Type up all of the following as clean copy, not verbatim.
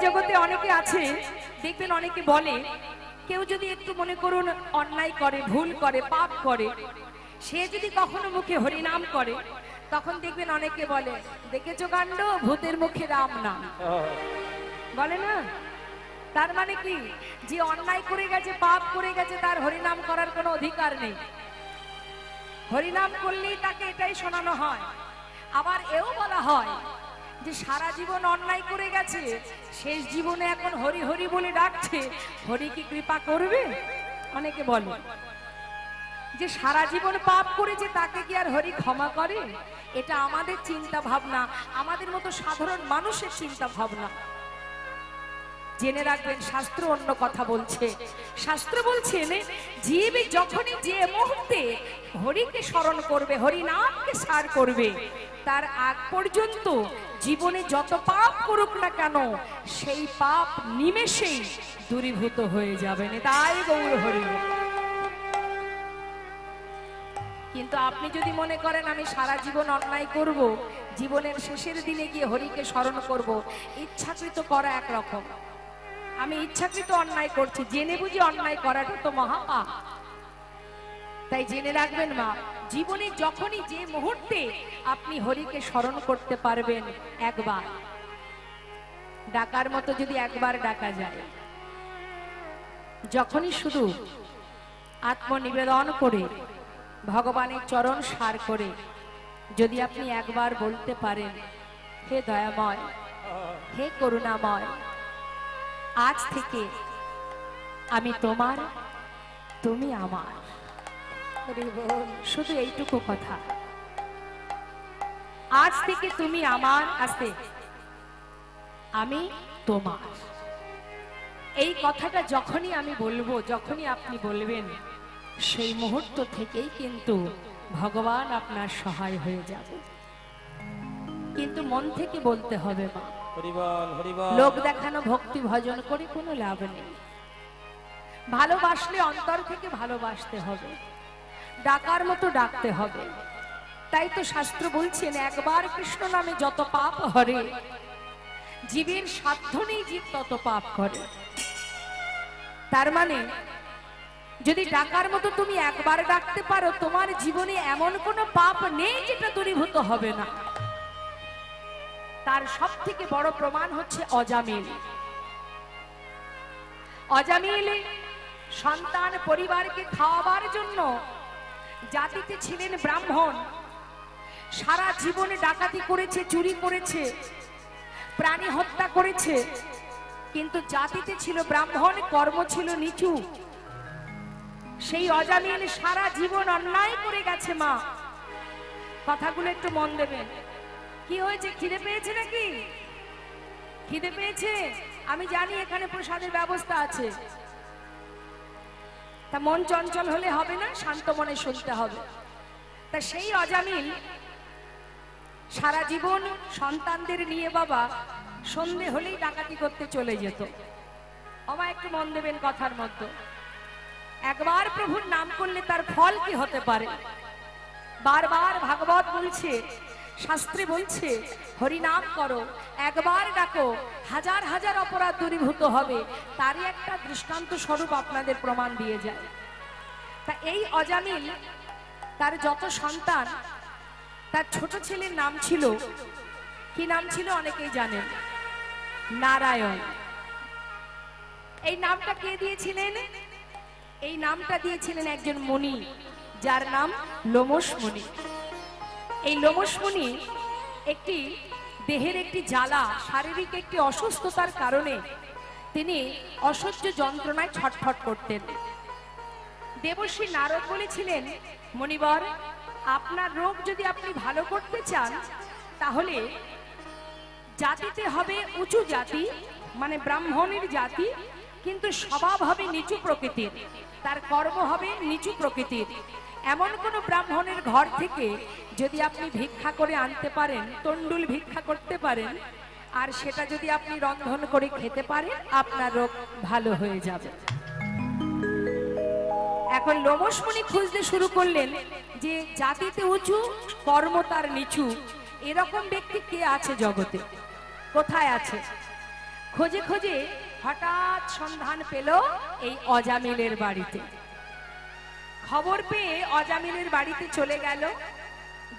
জগতে অনেকে আছে, দেখবেন অনেকে বলে, কেউ যদি একটু মনে করুন অন্যায় করে, ভুল করে, পাপ করে, সে যদি কখনো মুখে হরিনাম করে, তখন দেখবেন অনেকে বলে, দেখেছো কাণ্ড, ভূতের মুখে রাম নাম, বলে না? তার মানে কি, যে অন্যায় করে গেছে, পাপ করে গেছে, তার হরিনাম করার কোনো অধিকার নেই। হরিনাম করলেই তাকে এটাই শোনানো হয়। আবার এও বলা হয় যে সারা জীবন অন্যায় করে গেছে, শেষ জীবনে এখন হরি হরি বলে ডাকছে, হরি কি কৃপা করবে? অনেকে বলে যে সারা জীবন পাপ করেছে, তাকে কি আর হরি ক্ষমা করে? এটা আমাদের চিন্তা ভাবনা, আমাদের মতো সাধারণ মানুষের চিন্তা ভাবনা। জেনে রাখবেন, শাস্ত্র অন্য কথা বলছে। শাস্ত্র বলছেন, জীব যখনই যে মুহূর্তে হরিকে স্মরণ করবে, হরি নামকে সার করবে, তার আগ পর্যন্ত জীবনে যত পাপ করুক না কেন, সেই পাপ নিমেষেই দূরীভূত হয়ে যাবে। তাই গৌর হরি। কিন্তু আপনি যদি মনে করেন আমি সারা জীবন অন্যায় করব, জীবনের শেষের দিনে গিয়ে হরিকে স্মরণ করব, ইচ্ছাকৃত করা একরকম। আমি ইচ্ছাকৃত অন্যায় করছি, জেনে বুঝি অন্যায় করাটা তো মহাপাপ। তাই জেনে রাখবেন মা, জীবনে যখনই যে মুহূর্তে আপনি হরিকে স্মরণ করতে পারবেন, একবার ডাকার মতো যদি একবার ডাকা যায়, যখনই শুধু আত্মনিবেদন করে ভগবানের চরণ সার করে যদি আপনি একবার বলতে পারেন, হে দয়াময়, হে করুণাময়, আজ থেকে আমি তোমার, তুমি আমার, শুধু এইটুকু কথা, আজ থেকে তুমি আমার, আস্তে আমি তোমার, এই কথাটা যখনই আমি বলবো, যখনই আপনি বলবেন, সেই মুহূর্ত থেকেই কিন্তু ভগবান আপনার সহায় হয়ে যাবে। কিন্তু মন থেকে বলতে হবে মা, লোক দেখানো ভক্তি ভজন করে কোনো লাভ নেই। ভালোবাসলে অন্তর থেকে ভালোবাসতে হবে, ডাকার মতো ডাকতে হবে। তাই তো শাস্ত্র বলছেন, একবার কৃষ্ণ নামে যত পাপ হরে, জীবের সাধ্য নেই জীব তত পাপ করে। তার মানে যদি ডাকার মতো তুমি একবার ডাকতে পারো, তোমার জীবনে এমন কোনো পাপ নেই যেটা দূরীভূত হবে না। তার সব থেকে বড় প্রমাণ হচ্ছে অজামিল। অজামিল সন্তান পরিবারকে খাওয়াবার জন্য, জাতিতে ছিলেন ব্রাহ্মণ, সারা জীবনে ডাকাতি করেছে, চুরি করেছে, প্রাণী হত্যা করেছে, কিন্তু জাতিতে ছিল ব্রাহ্মণ, কর্ম ছিল নিচু। সেই অজামিল সারা জীবন অন্যায় করে গেছে মা। কথাগুলো একটু মন দেবেন। কি হয়েছে, খিদে পেয়েছে নাকি? খিদে পেয়েছে? আমি জানি এখানে প্রসাদের ব্যবস্থা আছে, তা মন চঞ্চল হলে হবে না, শান্ত মনে শুনতে হবে। তা সেই অজামিল সারা জীবন সন্তানদের নিয়ে বাবা সন্ধে হলেই ডাকাতি করতে চলে যেত। আমা একটু মন দেবেন কথার মধ্যে। একবার প্রভুর নাম করলে তার ফল কি হতে পারে? বারবার ভাগবত বলছে, শাস্ত্রে বলছে, হরি নাম করো, একবার ডাকো, হাজার হাজার অপরাধ দূরীভূত হবে। তারই একটা দৃষ্টান্ত স্বরূপ আপনাদের প্রমাণ দিয়ে যায়। তা এই অজামিল তার যত সন্তান, তার ছোট ছেলের নাম ছিল, কি নাম ছিল অনেকেই জানেন, নারায়ণ। এই নামটা কে দিয়েছিলেন? এই নামটা দিয়েছিলেন একজন মুনি, যার নাম লোমশ মুনি। এই লোমশ মুনি একটি দেহের একটি জ্বালা, শারীরিক একটি অসুস্থতার কারণে তিনি অসহ্য যন্ত্রণায় ছটফট করতেন। দেবর্ষি নারদ বলেছিলেন, মুনিবর, আপনার রোগ যদি আপনি ভালো করতে চান, তাহলে জাতিতে হবে উঁচু জাতি, মানে ব্রাহ্মণের জাতি, কিন্তু স্বভাব হবে নিচু প্রকৃতির, তার কর্ম হবে নিচু প্রকৃতির। এমন কোন ব্রাহ্মণের ঘর থেকে যদি আপনি ভিক্ষা করে আনতে পারেন, তন্ডুল ভিক্ষা করতে পারেন, আর সেটা যদি আপনি রন্ধন করে খেতে পারেন, আপনার রোগ ভালো হয়ে যাবে। এখন লোমশ মুনি খুঁজতে শুরু করলেন যে জাতিতে উঁচু, কর্ম তার নিচু, এরকম ব্যক্তি কে আছে জগতে, কোথায় আছে? খোঁজে খোঁজে হঠাৎ সন্ধান পেল এই অজামিলের বাড়িতে। খবর পেয়ে অজামিলের বাড়িতে চলে গেল।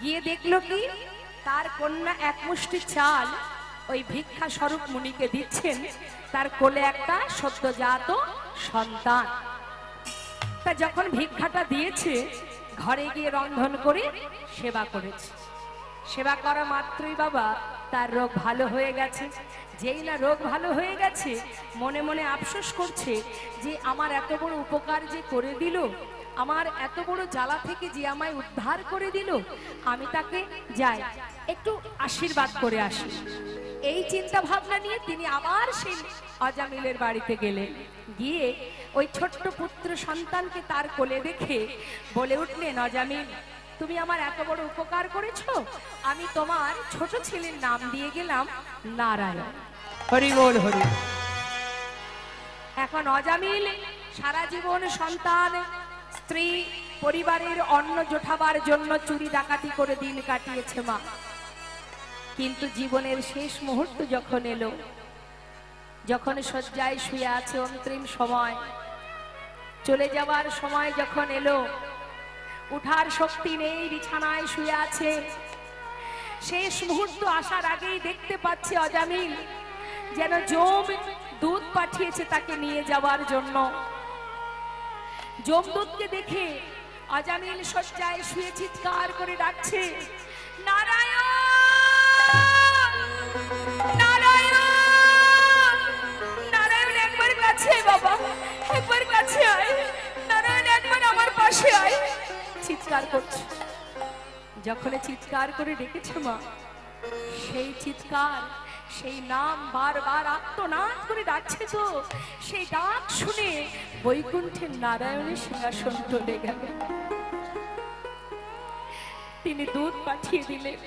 গিয়ে দেখলো কি, তার কন্যা এক মুষ্টি চাল ওই ভিক্ষা স্বরূপ মুনিকে দিচ্ছেন, তার কোলে একটা সদ্যজাত সন্তান। তা যখন ভিক্ষাটা দিয়েছে, ঘরে গিয়ে রন্ধন করে সেবা করেছে। সেবা করা মাত্রই বাবা তার রোগ ভালো হয়ে গেছে। যেই না রোগ ভালো হয়ে গেছে, মনে মনে আফসোস করছে যে আমার এত বড় উপকার যে করে দিল, আমার এত বড় জ্বালা থেকে যে আমায় উদ্ধার করে দিল, আমি তাকে যাই একটু আশীর্বাদ করে আসি। এই চিন্তা ভাবনা নিয়ে তিনি আবার সেই অজামিলের বাড়িতে গেলেন। গিয়ে ওই ছোট্ট পুত্র সন্তানকে তার কোলে দেখে বলে উঠলেন, অজামিল, তুমি আমার এত বড় উপকার করেছো, আমি তোমার ছোট ছেলের নাম দিয়ে গেলাম নারায়ণ। হরি বল হরি। এখন অজামিল সারা জীবন সন্তান, স্ত্রী, পরিবারের অন্ন জোটাবার জন্য চুরি ডাকাতি করে দিন কাটিয়েছে মা। কিন্তু জীবনের শেষ মুহূর্ত যখন এলো, যখন শয্যায় শুয়ে আছে, অন্তিম সময়, চলে যাবার সময় যখন এলো, উঠার শক্তি নেই, বিছানায় শুয়ে আছে। শেষ মুহূর্ত আসার আগেই দেখতে পাচ্ছে অজামিল যেন যম দুধ পাঠিয়েছে তাকে নিয়ে যাওয়ার জন্য। যমদূতকে দেখে অজামিল শয্যায় শুয়ে চিৎকার করে ডাকছে, নারায়ণ নারায়ণ নারায়ণ, একবার কাছে বাবা, একবার কাছে আয়, নারায়ণ একবার আমার পাশে আয়। চিৎকার করছে। যখন চিৎকার করে ডেকেছে মা, সেই চিৎকার, সেই নাম বারবার আত্মনাদ করে ডাকছে, তো সেই ডাক শুনে বৈকুণ্ঠের নারায়ণের সিংহাসন টলে গেল। তিনি দুধ পাঠিয়ে দিলেন।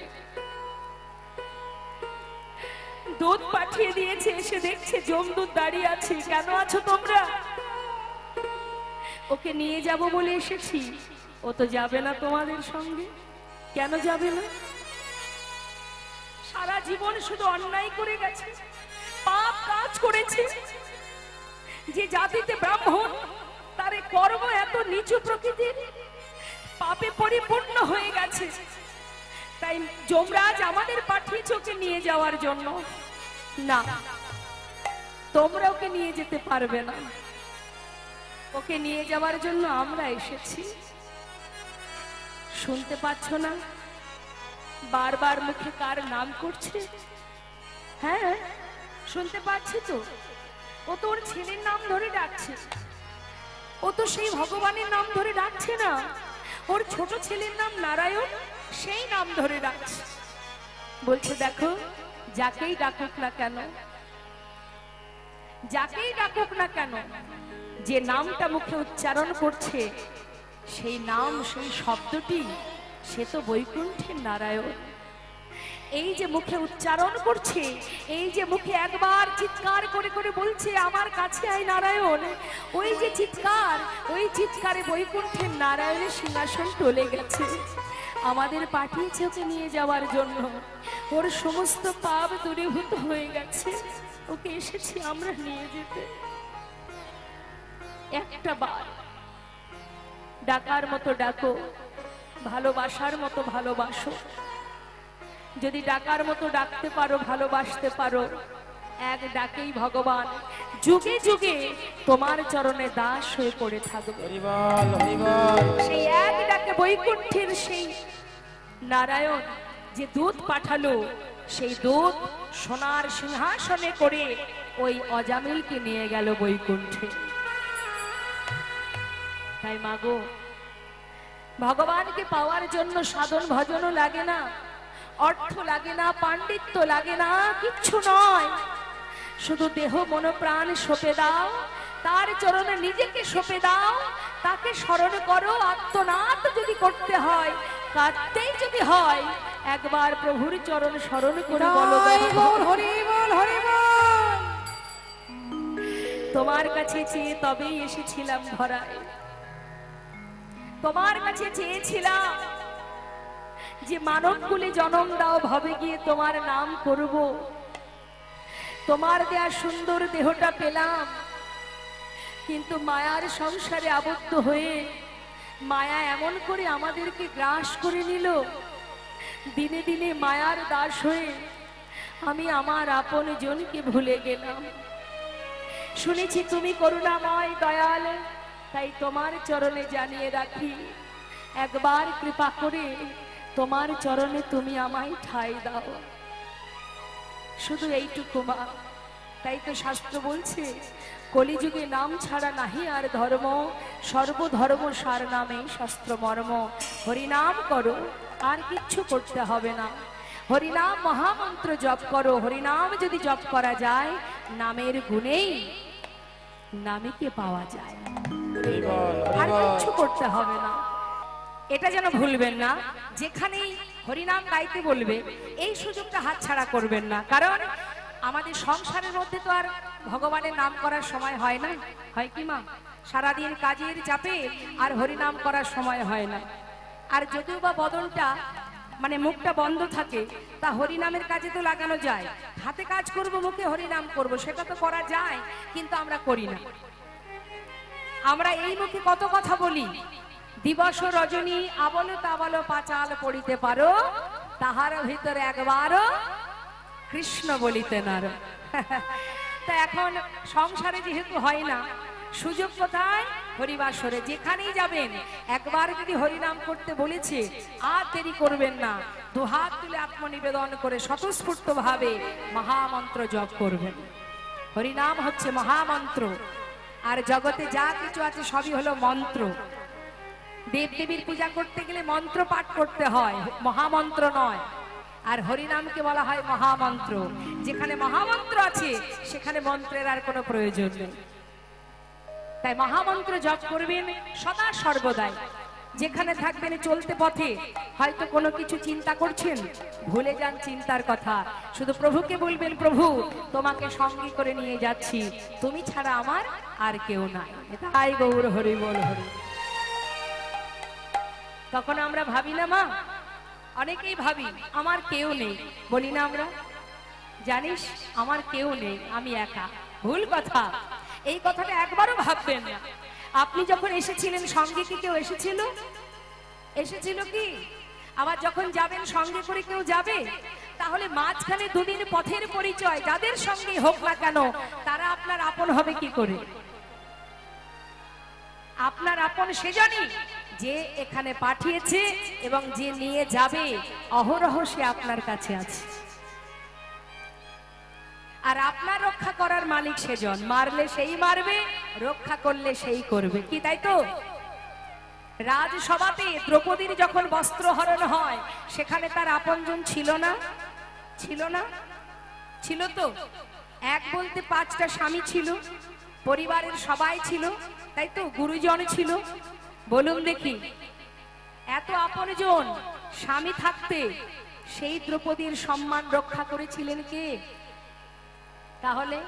দুধ পাঠিয়ে দিয়েছে, এসে দেখছে যমদূত দাঁড়িয়ে আছে। কেন আছো তোমরা? ওকে নিয়ে যাব বলে এসেছি। ও তো যাবে না তোমাদের সঙ্গে। কেন যাবে না? সারা জীবন শুধু অন্যায় করে গেছে, পাপ কাজ করেছে। যে জাতিতে ব্রাহ্মণ, তার কর্ম এত নিচু প্রকৃতির, পাপে পরিপূর্ণ হয়ে গেছে। তাই যমরাজ আমাদের পাঠিয়েছে ওকে নিয়ে যাওয়ার জন্য। না, তোমরা ওকে নিয়ে যেতে পারবে না। ওকে নিয়ে যাওয়ার জন্য আমরা এসেছি। শুনতে পাচ্ছ না বারবার মুখে কার নাম করছে? হ্যাঁ, শুনতে পাচ্ছি তো। ও তো ওর ছেলের নাম ধরে ডাকছে। ও তো সেই ভগবানের নাম ধরে ডাকছে না, ওর ছোট ছেলের নাম নারায়ণ, সেই নাম ধরে ডাকছে। বলছে, দেখো, যাকেই ডাকুক না কেন, যাকেই ডাকুক না কেন, যে নামটা মুখে উচ্চারণ করছে, সেই নাম, সেই শব্দটি, সে তো বৈকুণ্ঠের নারায়ণ। এই যে মুখে উচ্চারণ করছে, এই যে মুখে একবার চিৎকার করে করে বলছে আমার কাছে আয় নারায়ণ, ওই যে চিৎকার, ওই চিৎকারে বৈকুণ্ঠের নারায়ণের সিংহাসন টলে গেছে। আমাদের পাঠিয়েছে ওকে নিয়ে যাওয়ার জন্য। ওর সমস্ত পাপ দূরীভূত হয়ে গেছে, ওকে এসেছি আমরা নিয়ে যেতে। একটা বার ডাকার মতো ডাকো, ভালোবাসার মতো ভালোবাসো। যদি ডাকার মতো ডাকতে পারো, ভালোবাসতে পারো, এক ডাকেই ভগবান যুগে যুগে তোমার চরণে দাস হয়ে পড়ে থাকবে। সেই এক ডাকে বৈকুণ্ঠের সেই নারায়ণ যে দুধ পাঠালো, সেই দুধ সোনার সিংহাসনে করে ওই অজামিলকে নিয়ে গেল বৈকুণ্ঠে। তাই মাগো, ভগবানকে পাওয়ার জন্য সাধন ভজনও লাগে না, অর্থ লাগে না, পাণ্ডিত্য লাগে না, কিচ্ছু নয়। শুধু দেহ মন প্রাণ সঁপে দাও, তার চরণে নিজেকে সঁপে দাও, তাকে স্মরণ করো। আত্মনাদ যদি করতে হয়, কাঁদতেই যদি হয়, একবার প্রভুর চরণ স্মরণ করে বলো, হরি বল হরি বল। তোমার কাছে চেয়ে তবেই এসেছিলাম ধরায়। তোমার কাছে চেয়েছিলাম যে মানব কুলে জন্ম দাও, ভবে গিয়ে তোমার নাম করব। তোমার দেয়া সুন্দর দেহটা পেলাম, কিন্তু মায়ার সংসারে আবদ্ধ হয়ে মায়া এমন করে আমাদেরকে গ্রাস করে নিল, দিনে দিনে মায়ার দাস হয়ে আমি আমার আপন জনকে ভুলে গেলাম। শুনেছি তুমি করুণাময় দয়াল, তাই তোমার চরণে জানিয়ে রাখি, একবার কৃপা করে তোমার চরণে তুমি আমায় ঠাঁই দাও, শুধু এইটুকু মা। তাই তো শাস্ত্র বলছে, কলিযুগে নাম ছাড়া নাহি আর ধর্ম, সর্বধর্ম সার নামে শাস্ত্র মর্ম। হরিনাম করো, আর কিচ্ছু করতে হবে না। হরিনাম মহামন্ত্র জপ করো। হরিনাম যদি জপ করা যায়, নামের গুণেই নামীকে পাওয়া যায়, আর কিচ্ছু করতে হবে না। এটা যেন ভুলবেন না, যেখানেই হরিনাম গাইতে বলবে এই সুযোগটা হাতছাড়া করবেন না। কারণ আমাদের সংসারের মধ্যে তো আর ভগবানের নাম করার সময় হয় না, হয় কি মা? সারাদিন কাজের চাপে আর হরিনাম করার সময় হয় না। আর যদিও বা বদনটা মানে মুখটা বন্ধ থাকে, তা হরিনামের কাজে তো লাগানো যায়। হাতে কাজ করব, মুখে হরিনাম করব, সেটা তো করা যায়, কিন্তু আমরা করি না। আমরা এই মুখে কত কথা বলি, দিবস রজনী আবল তাবল পাঁচাল পড়িতে পারো, তাহার ভিতরে একবারও কৃষ্ণ বলিতে নারো। তা এখন সংসারে যেহেতু হয় না, সুযোগ কোথায়? হরিবাসরে। যেখানেই যাবেন একবার যদি হরিনাম করতে বলেছে, আর দেরি করবেন না, দুহাত তুলে আত্মনিবেদন করে স্বতঃস্ফূর্ত ভাবে মহামন্ত্র জপ করবেন। হরিনাম হচ্ছে মহামন্ত্র, আর জগতে যা কিছু আছে সবই হলো মন্ত্র। দেব দেবীর পূজা করতে গেলে মন্ত্র পাঠ করতে হয়, মহামন্ত্র নয়। আর হরিনামকে বলা হয় মহামন্ত্র। যেখানে মহামন্ত্র আছে সেখানে মন্ত্রের আর কোনো প্রয়োজন নেই। তাই মহামন্ত্র জপ করবেন সদা সর্বদাই। যেখানে থাকবেন চলতে পথে হয়তো কোনো কিছু চিন্তা করছেন, ভুলে যান চিন্তার কথা, শুধু প্রভুকে বলবেন, প্রভু তোমাকে সঙ্গে করে নিয়ে যাচ্ছি, তুমি ছাড়া আমার আর কেউ নাই। তাই গৌর হরি বল হরি। তখন আমরা ভাবি না মা, অনেকেই ভাবি আমার কেউ নেই, বলি না আমরা, জানিস আমার কেউ নেই, আমি একা। ভুল কথা, এই কথাটা একবারও ভাববেন না। আপনি যখন এসেছিলেন সঙ্গে কি কেউ এসেছিল? এসেছিল কি? আবার যখন যাবেন সঙ্গে করে কেউ যাবে? তাহলে মাঝখানে দুদিন পথের পরিচয় যাদের সঙ্গে হোক না কেন, তারা আপনার আপন হবে কি করে? আপনার আপন সেজনই যে এখানে পাঠিয়েছে এবং যে নিয়ে যাবে, অহরহ সে আপনার কাছে আছে। আর আপনার রক্ষা করার মালিক সেজন, মারলে সেই মারবে, রক্ষা করলে সেই করবে, কি তাই তো? রাজসভাতে দ্রৌপদীর যখন বস্ত্রহরণ হয়, সেখানে তার আপনজন ছিল না? ছিল না? ছিল তো। এক বলতে 5টা স্বামী ছিল, পরিবারের সবাই ছিল, তাই তো? গুরুজন ছিল। বলুন দেখি, এত আপনজন স্বামী থাকতে সেই দ্রৌপদীর সম্মান রক্ষা করেছিলেন কে? তাহলে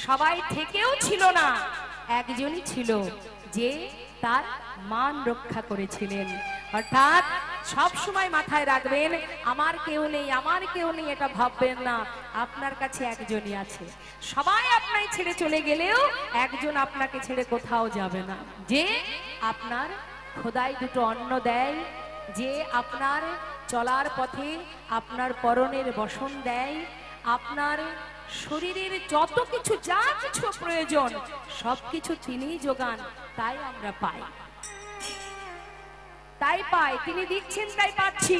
সবাই থেকেও ছিল না, একজনই ছিল যে তার মান রক্ষা করেছিলেন। অর্থাৎ সব সময় মাথায় রাখবেন, আমার কেউ নেই, আমার কেউ নেই, এটা ভাববেন না। আপনার কাছে একজনই আছে। সবাই আপনাকে ছেড়ে চলে গেলেও একজন আপনাকে ছেড়ে কোথাও যাবে না, যে আপনার খোদায় দুটো অন্ন দেয়, যে আপনার চলার পথে আপনার পরনের বসন দেয়, আপনার শরীরের যত কিছু যা কিছু প্রয়োজন সবকিছু তিনিই যোগান। তাই আমরা পাই, তাই পাই, তিনি দিচ্ছেন তাই পাচ্ছি।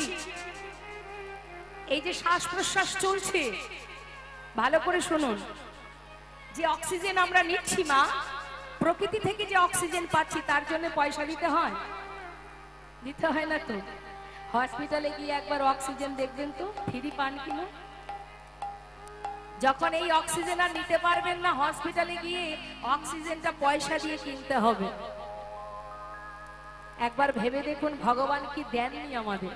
এই যে শ্বাস প্রশ্বাস চলছে, ভালো করে শুনুন, যে অক্সিজেন আমরা নিচ্ছি মা, প্রকৃতি থেকে যে অক্সিজেন পাচ্ছি তার জন্য পয়সা দিতে হয়? দিতে হয় না তো। হসপিটালে গিয়ে একবার অক্সিজেন দেখবেন তো ফ্রি পান কিনা। যখন এই অক্সিজেন আর নিতে পারবেন না, হসপিটালে গিয়ে অক্সিজেনটা পয়সা দিয়ে কিনতে হবে। একবার ভেবে দেখুন ভগবান কি দেননি আমাদের।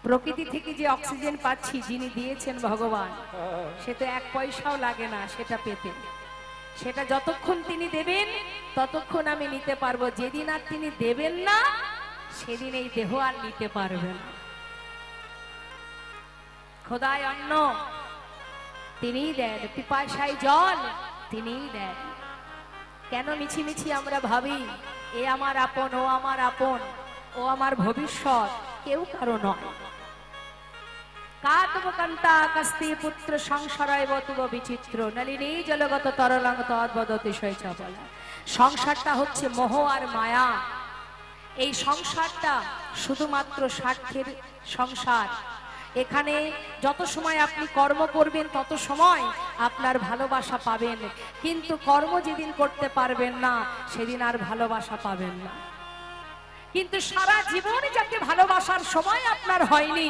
প্রকৃতি থেকে যে অক্সিজেন পাচ্ছি, যিনি দিয়েছেন ভগবান, সে তো 1 পয়সাও লাগে না সেটা পেতে। সেটা যতক্ষণ তিনি দেবেন ততক্ষণ আমি নিতে পারবো। যেদিন আর তিনি দেবেন না, সেদিন এই দেহ আর নিতে পারবেন। খোদায় অন্ন তিনিই দেন, পিপাসায় জল তিনিই দেন। কেন মিছিমিছি আমরা ভাবি এ আমার আপন, ও আমার আপন, ও আমার ভবিষ্যৎ? কেউ কারো নয়। কাতবকান্তা কাস্তি পুত্র সংসারায় বতুব বিচিত্র নলিনী জলগত তরলাং তদ্বদতিশয় চপলা। সংসারটা হচ্ছে মোহ আর মায়া। এই সংসারটা শুধুমাত্র স্বার্থের সংসার। এখানে যত সময় আপনি কর্ম করবেন তত সময় আপনার ভালোবাসা পাবেন, কিন্তু কর্ম যেদিন করতে পারবেন না সেদিন আর ভালোবাসা পাবেন না। কিন্তু সারা জীবন যাকে ভালোবাসার সময় আপনার হয়নি,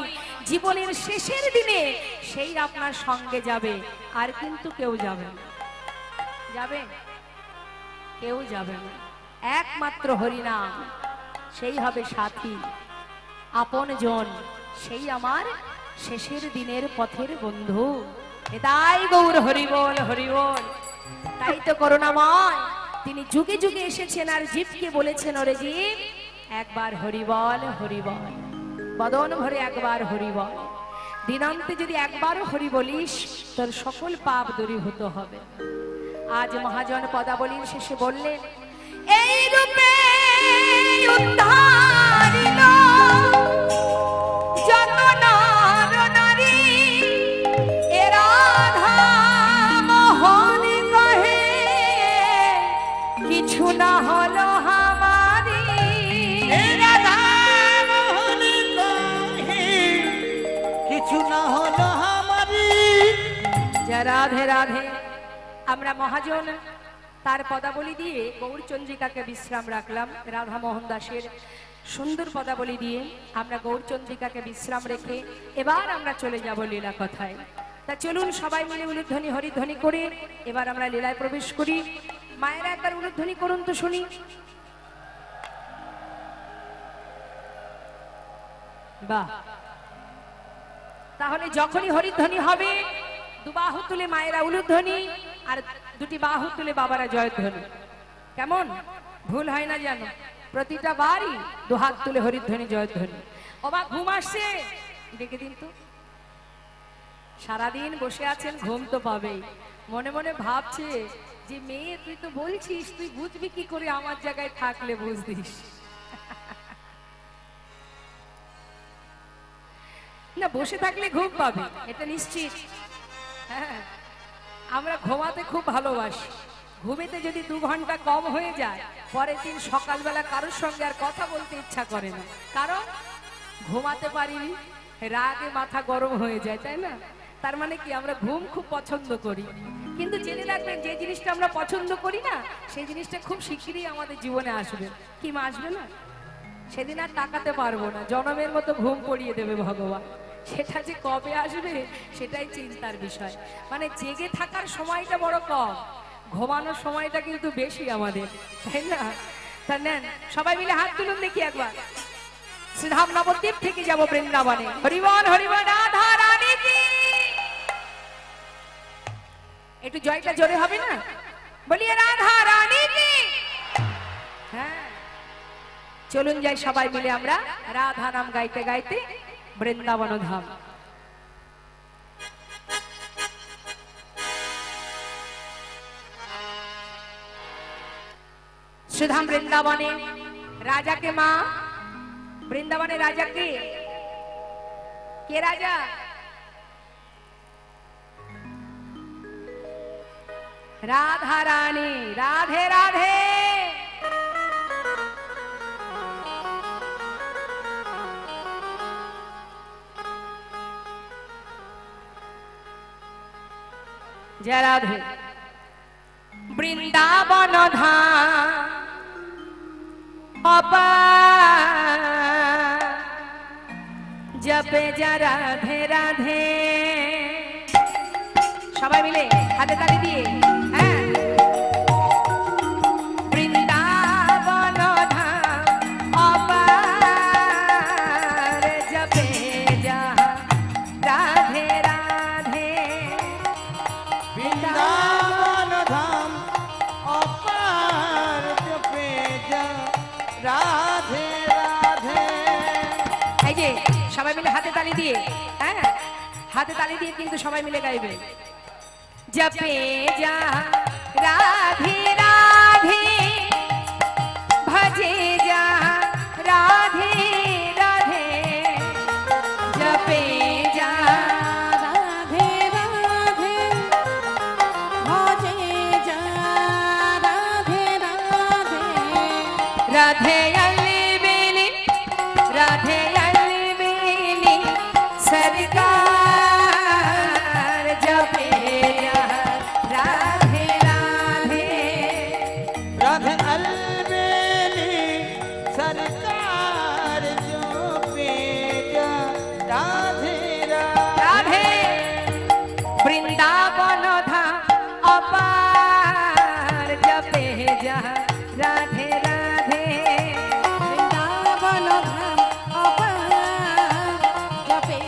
জীবনের শেষের দিনে সেই আপনার সঙ্গে যাবে, আর কিন্তু কেউ যাবে না। যাবে? কেউ যাবে না। একমাত্র হরিনাম, সেই হবে সাথী, আপনজন, সেই আমার শেষের দিনের পথের বন্ধু। তাই গৌর হরিবল হরিবল। তাই তো করুণাময় তিনি যুগে যুগে এসেছেন আর জীবকে বলেছেন, ওরে জীব একবার হরিবল হরিবল, বদন ভরে একবার হরিবল। দিনান্তে যদি একবার হরি বলিস তোর সকল পাপ দূরীভূত হবে। আজ মহাজন পদাবলীর শেষে বললেন, এই রূপে উদ্ধারিল যত নর নারী, এ রাধা মোহন কহে কিছু না হলো আমারি। এ রাধা মোহন কহে কিছু না হলো আমারি। যা রাধে রাধে। আমরা মহাজন তার পদাবলী দিয়ে গৌরচন্দ্রিকাকে বিশ্রাম রাখলাম। রাধা মোহন দাসের সুন্দর পদাবলী দিয়ে আমরা গৌরচন্দ্রিকাকে বিশ্রাম রেখে এবার আমরা চলে যাব লীলা কথায়। তা চলুন সবাই মিলে উলুধ্বনি হরিধ্বনি করে এবার আমরা লীলায় প্রবেশ করি। মায়েরা একবার উলুধ্বনি করুন তো শুনি। বাহ! তাহলে যখনই হরিধ্বনি হবে দুবাহু তুলে মায়েরা উলুধ্বনি, আর দুটি বাহু তুলে বাবারা জয়ধ্বনি। কেমন? ভুল হয় না জানো? প্রতিটা বারই দুহাত তুলে হরিধ্বনি জয়ধ্বনি। অবাক ঘুম আসছে? ডেকে দিন তো। সারাদিন বসে আছেন, ঘুম তো পাবেই। মনে মনে ভাবছে যে মেয়ে তুই তো বলছিস, তুই বুঝবি কি করে আমার জায়গায় থাকলে বুঝদিস। না, বসে থাকলে ঘুম পাবে, এটা নিশ্চিত। হ্যাঁ, আমরা ঘুমাতে খুব ভালোবাসি। ঘুমেতে যদি 2 ঘন্টা কম হয়ে যায় পরের দিন সকালবেলা কারোর সঙ্গে আর কথা বলতে ইচ্ছা করে না, কারণ ঘুমাতে পারিনি, রাগে মাথা গরম হয়ে যায়, তাই না? তার মানে কি আমরা ঘুম খুব পছন্দ করি। কিন্তু জেনে রাখবেন, যে জিনিসটা আমরা পছন্দ করি না সেই জিনিসটা খুব শিগগিরই আমাদের জীবনে আসবে। কি মা, আসবে না? সেদিন আর তাকাতে পারবো না, জনমের মতো ঘুম পড়িয়ে দেবে ভগবান। সেটা যে কবে আসবে সেটাই চিন্তার বিষয়। মানে জেগে থাকার সময়টা বড় কম, ঘুমানোর সময়টা কিন্তু বেশি আমাদের, তাই না? তা নেন সবাই মিলে হাত তুলুন দেখি একবার। শ্রীধাম নবদ্বীপ থেকে যাব বৃন্দাবনে। হরিবল হরিবল, রাধা রানী কি। একটু জয়টা জোরে হবে না? বলিয়ে রাধা রানী কি। হ্যাঁ, চলুন যাই সবাই মিলে আমরা রাধা নাম গাইতে গাইতে বৃন্দাবন ধাম। শ্রীধাম বৃন্দাবনে রাজাকে মা, বৃন্দাবনে রাজাকে কে? রাজা রাধা রানী। রাধে রাধে। जय राधे। बृंदावन धाम जपे जा राधे राधे। सबाई मिले हाथे ताली दिए। হ্যাঁ, বৃন্দাবন ধাম অপার জপে যা রাধে রাধে। বৃন্দাবন ধাম অপার জপে যা রাধে রাধে। এই যে সবাই মিলে হাতে তালি দিয়ে, হ্যাঁ হাতে তালি দিয়ে কিন্তু সবাই মিলে গাইবে। जपे जा राधे राधे भजे जा राधे राधे जपे जा राधे राधे भजे जा राधे राधे राधे अलबेली राधे अलबेली सरकार जपे जा राधे राधे राधे अलबेली सरकार जो पेजा राधे राधे वृंदावन धाम अपार जपे जा राधे राधे वृंदावन धाम अपार जपे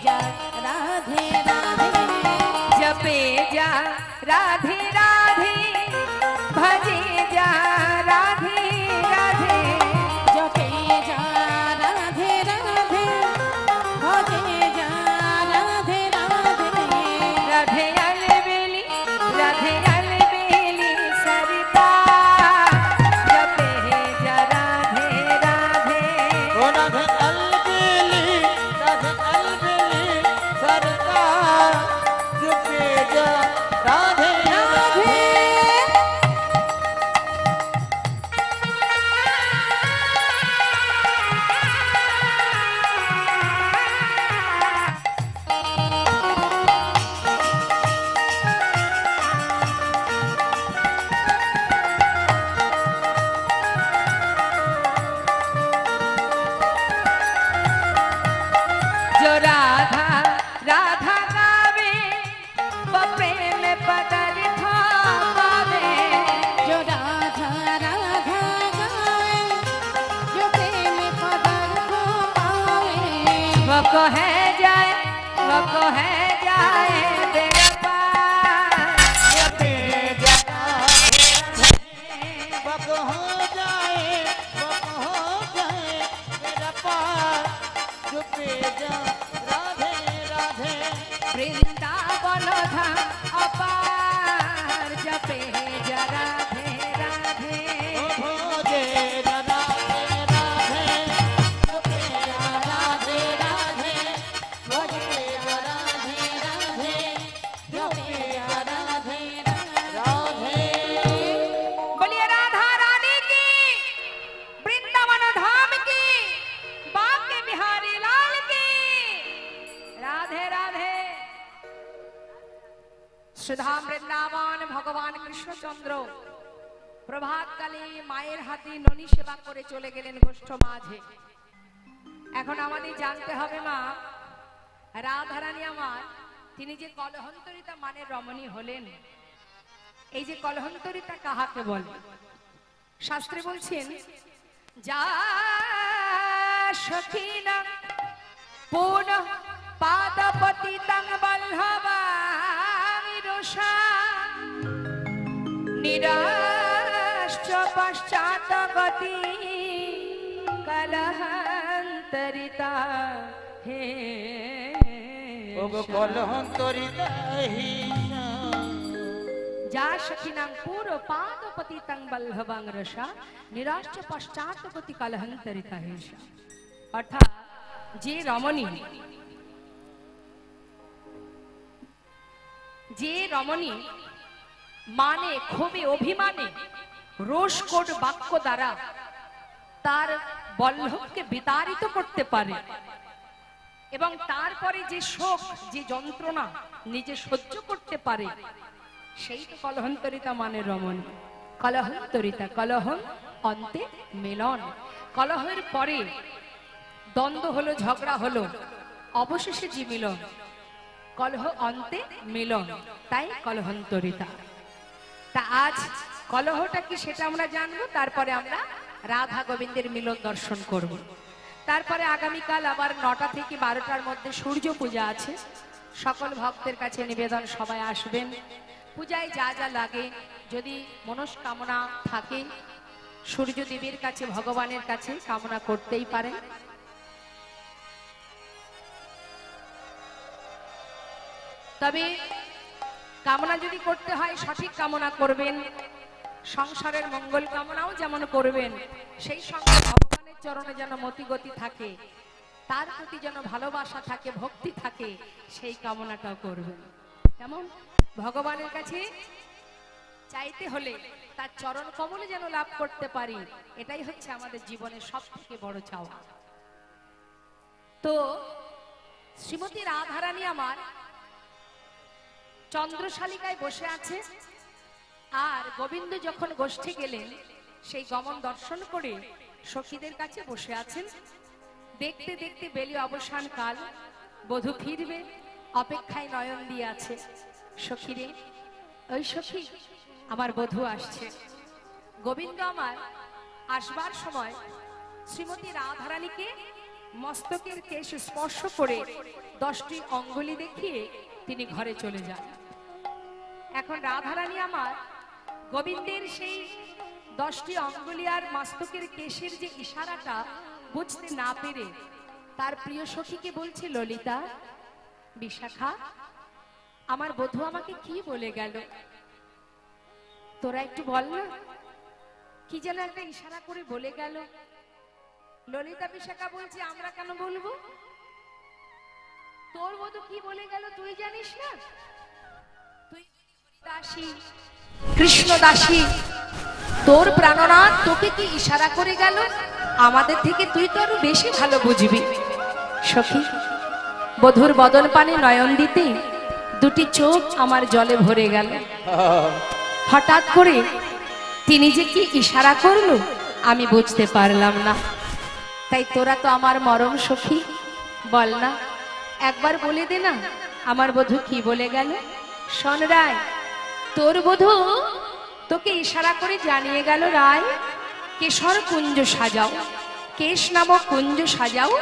जा राधे राधे जपे जा राधे राधे भजे जा राधे राधे जपे जा राधे राधे भजे जा राधे राधे राधे अलबेली सरकार जपे जा राधे राधे ओ राधे अलबेली सरकार जो पेजा राधे राधे जो राधा राधा गावे वो प्रेम पदर थावे जो राधा राधा गाए जो प्रेम पदर को पावे वो कहे जाए तेरा पार जपे जा बक हो जाए मेरा पार जो पेजा राधे राधे वृंदावन धाम अपार जपे जा राधे राधे भोजे राधे राधे जो पेजा राधे राधे भोजे राधे राधे जो पेजा राधे राधे बोलिए राधा रानी की वृंदावन धाम की बांके बिहारी लाल की राधे राधे सुधा वृंदावन भगवान কৃষ্ণচন্দ্র প্রভাতকালে মায়ের হাতে ননি সেবা করে চলে গেলেন গোষ্ঠ মাঝে। এখন আমাদের জানতে হবে মা রাধারানী আমার তিনি যে কলহন্তরিতা মানের রমণী হলেন, এই যে কলহন্তরিতা কাহাকে বলে? শাস্ত্রে বলছেন যা সখীনা পুন পাদপতিতং বল্লভামিরুষা নিরাশ্চ পশ্চাৎ গতি কলহন্তরিতা হে ওগো কলহন্তরিতা হিসা যা সখিনাং পুর পাদপতিতং বল্লভাং রসা নিরাশ্চ পশ্চাৎ গতি কলহন্তরিতা হেষা। অর্থাৎ যে রমণী মানে ক্ষোভে অভিমানে রোষকোট বাক্য দ্বারা তার বল্লভকে বিতাড়িত করতে পারে এবং তারপরে যে শোক যে যন্ত্রণা নিজে সহ্য করতে পারে, সেই তো কলহন্তরিতা মানে রমণী। কলহন্তরিতা কলহন অন্তে মিলন, কলহের পরে দ্বন্দ্ব হলো, ঝগড়া হলো, অবশেষে যে মিলন, কলহ অন্তে মিলন, তাই কলহন্তরিতা। তা আজ কলহটা কি সেটা আমরা জানবো, তারপরে আমরা রাধা গোবিন্দের মিলন দর্শন করব। তারপরে আগামীকাল আবার 9টা থেকে 12টার মধ্যে সূর্য পূজা আছে। সকল ভক্তের কাছে নিবেদন সবাই আসবেন। পূজায় যা যা লাগে যদি মনস্কামনা থাকে সূর্যদেবের কাছে ভগবানের কাছে কামনা করতেই পারেন। তবে কামনা যদি করতে হয় সঠিক কামনা করবেন, সংসারের মঙ্গল কামনাও যেমন করবেন, সেই সঙ্গে ভগবানের চরণে যেন মতিগতি থাকে, তার প্রতি যেন ভালোবাসা থাকে, ভক্তি থাকে, সেই কামনাটাও করবেন। কেমন? ভগবানের কাছে চাইতে হলে তার চরণ কমলে যেন লাভ করতে পারি, এটাই হচ্ছে আমাদের জীবনের সব থেকে বড় চাওয়া। তো শ্রীমতী রাধারানী আমার চন্দ্রশালিকায় বসে আছে, আর গোবিন্দ যখন গোষ্ঠে গেলেন সেই গমন দর্শন করে সখীদের কাছে বসে আছেন। দেখতে দেখতে বেলি অবসান কাল, বধূ ফিরবে অপেক্ষায় নয়ন দিয়ে আছে। সখীরে, ওই সখী, আমার বধূ আসছে। গোবিন্দ আমার আসবার সময় শ্রীমতী রাধারানীকে মস্তকের কেশ স্পর্শ করে 10টি অঙ্গুলি দেখিয়ে তিনি ঘরে চলে যান। এখন রাধারানী আমার গোবিন্দের সেই 10টি অঙ্গুলি আর মস্তকের কেশের যে ইশারাটা বুঝতে না পেরে তার প্রিয় সখীকে বলছে, ললিতা, বিশাখা, আমার বধূ আমাকে কি বলে গেল, তোরা একটু বল না, কি যেন একটা ইশারা করে বলে গেল। ললিতা বিশাখা বলছে, আমরা কেন বলবো, তোর বধূ কি বলে গেল তুই জানিস না? তুই দাসী, কৃষ্ণ দাসী, তোর প্রাণনাথ তোকে কি ইশারা করে গেল, আমাদের থেকে তুই তো আরো বেশি ভালো বুঝবি। সখী, বধূর বদন পানে নয়ন দিতে 2টি চোখ আমার জলে ভরে গেল। হঠাৎ করে তিনি যে কি ইশারা করলো আমি বুঝতে পারলাম না। তাই তোরা তো আমার মরম সখী, বল না, একবার বলে দে না আমার বধূ কি বলে গেল। শোন রায়, তোর বধূ তোকে ইশারা করে জানিয়ে গেল, রায়, কেশর কুঞ্জ সাজাও, কেশ নামক কুঞ্জ সাজাও,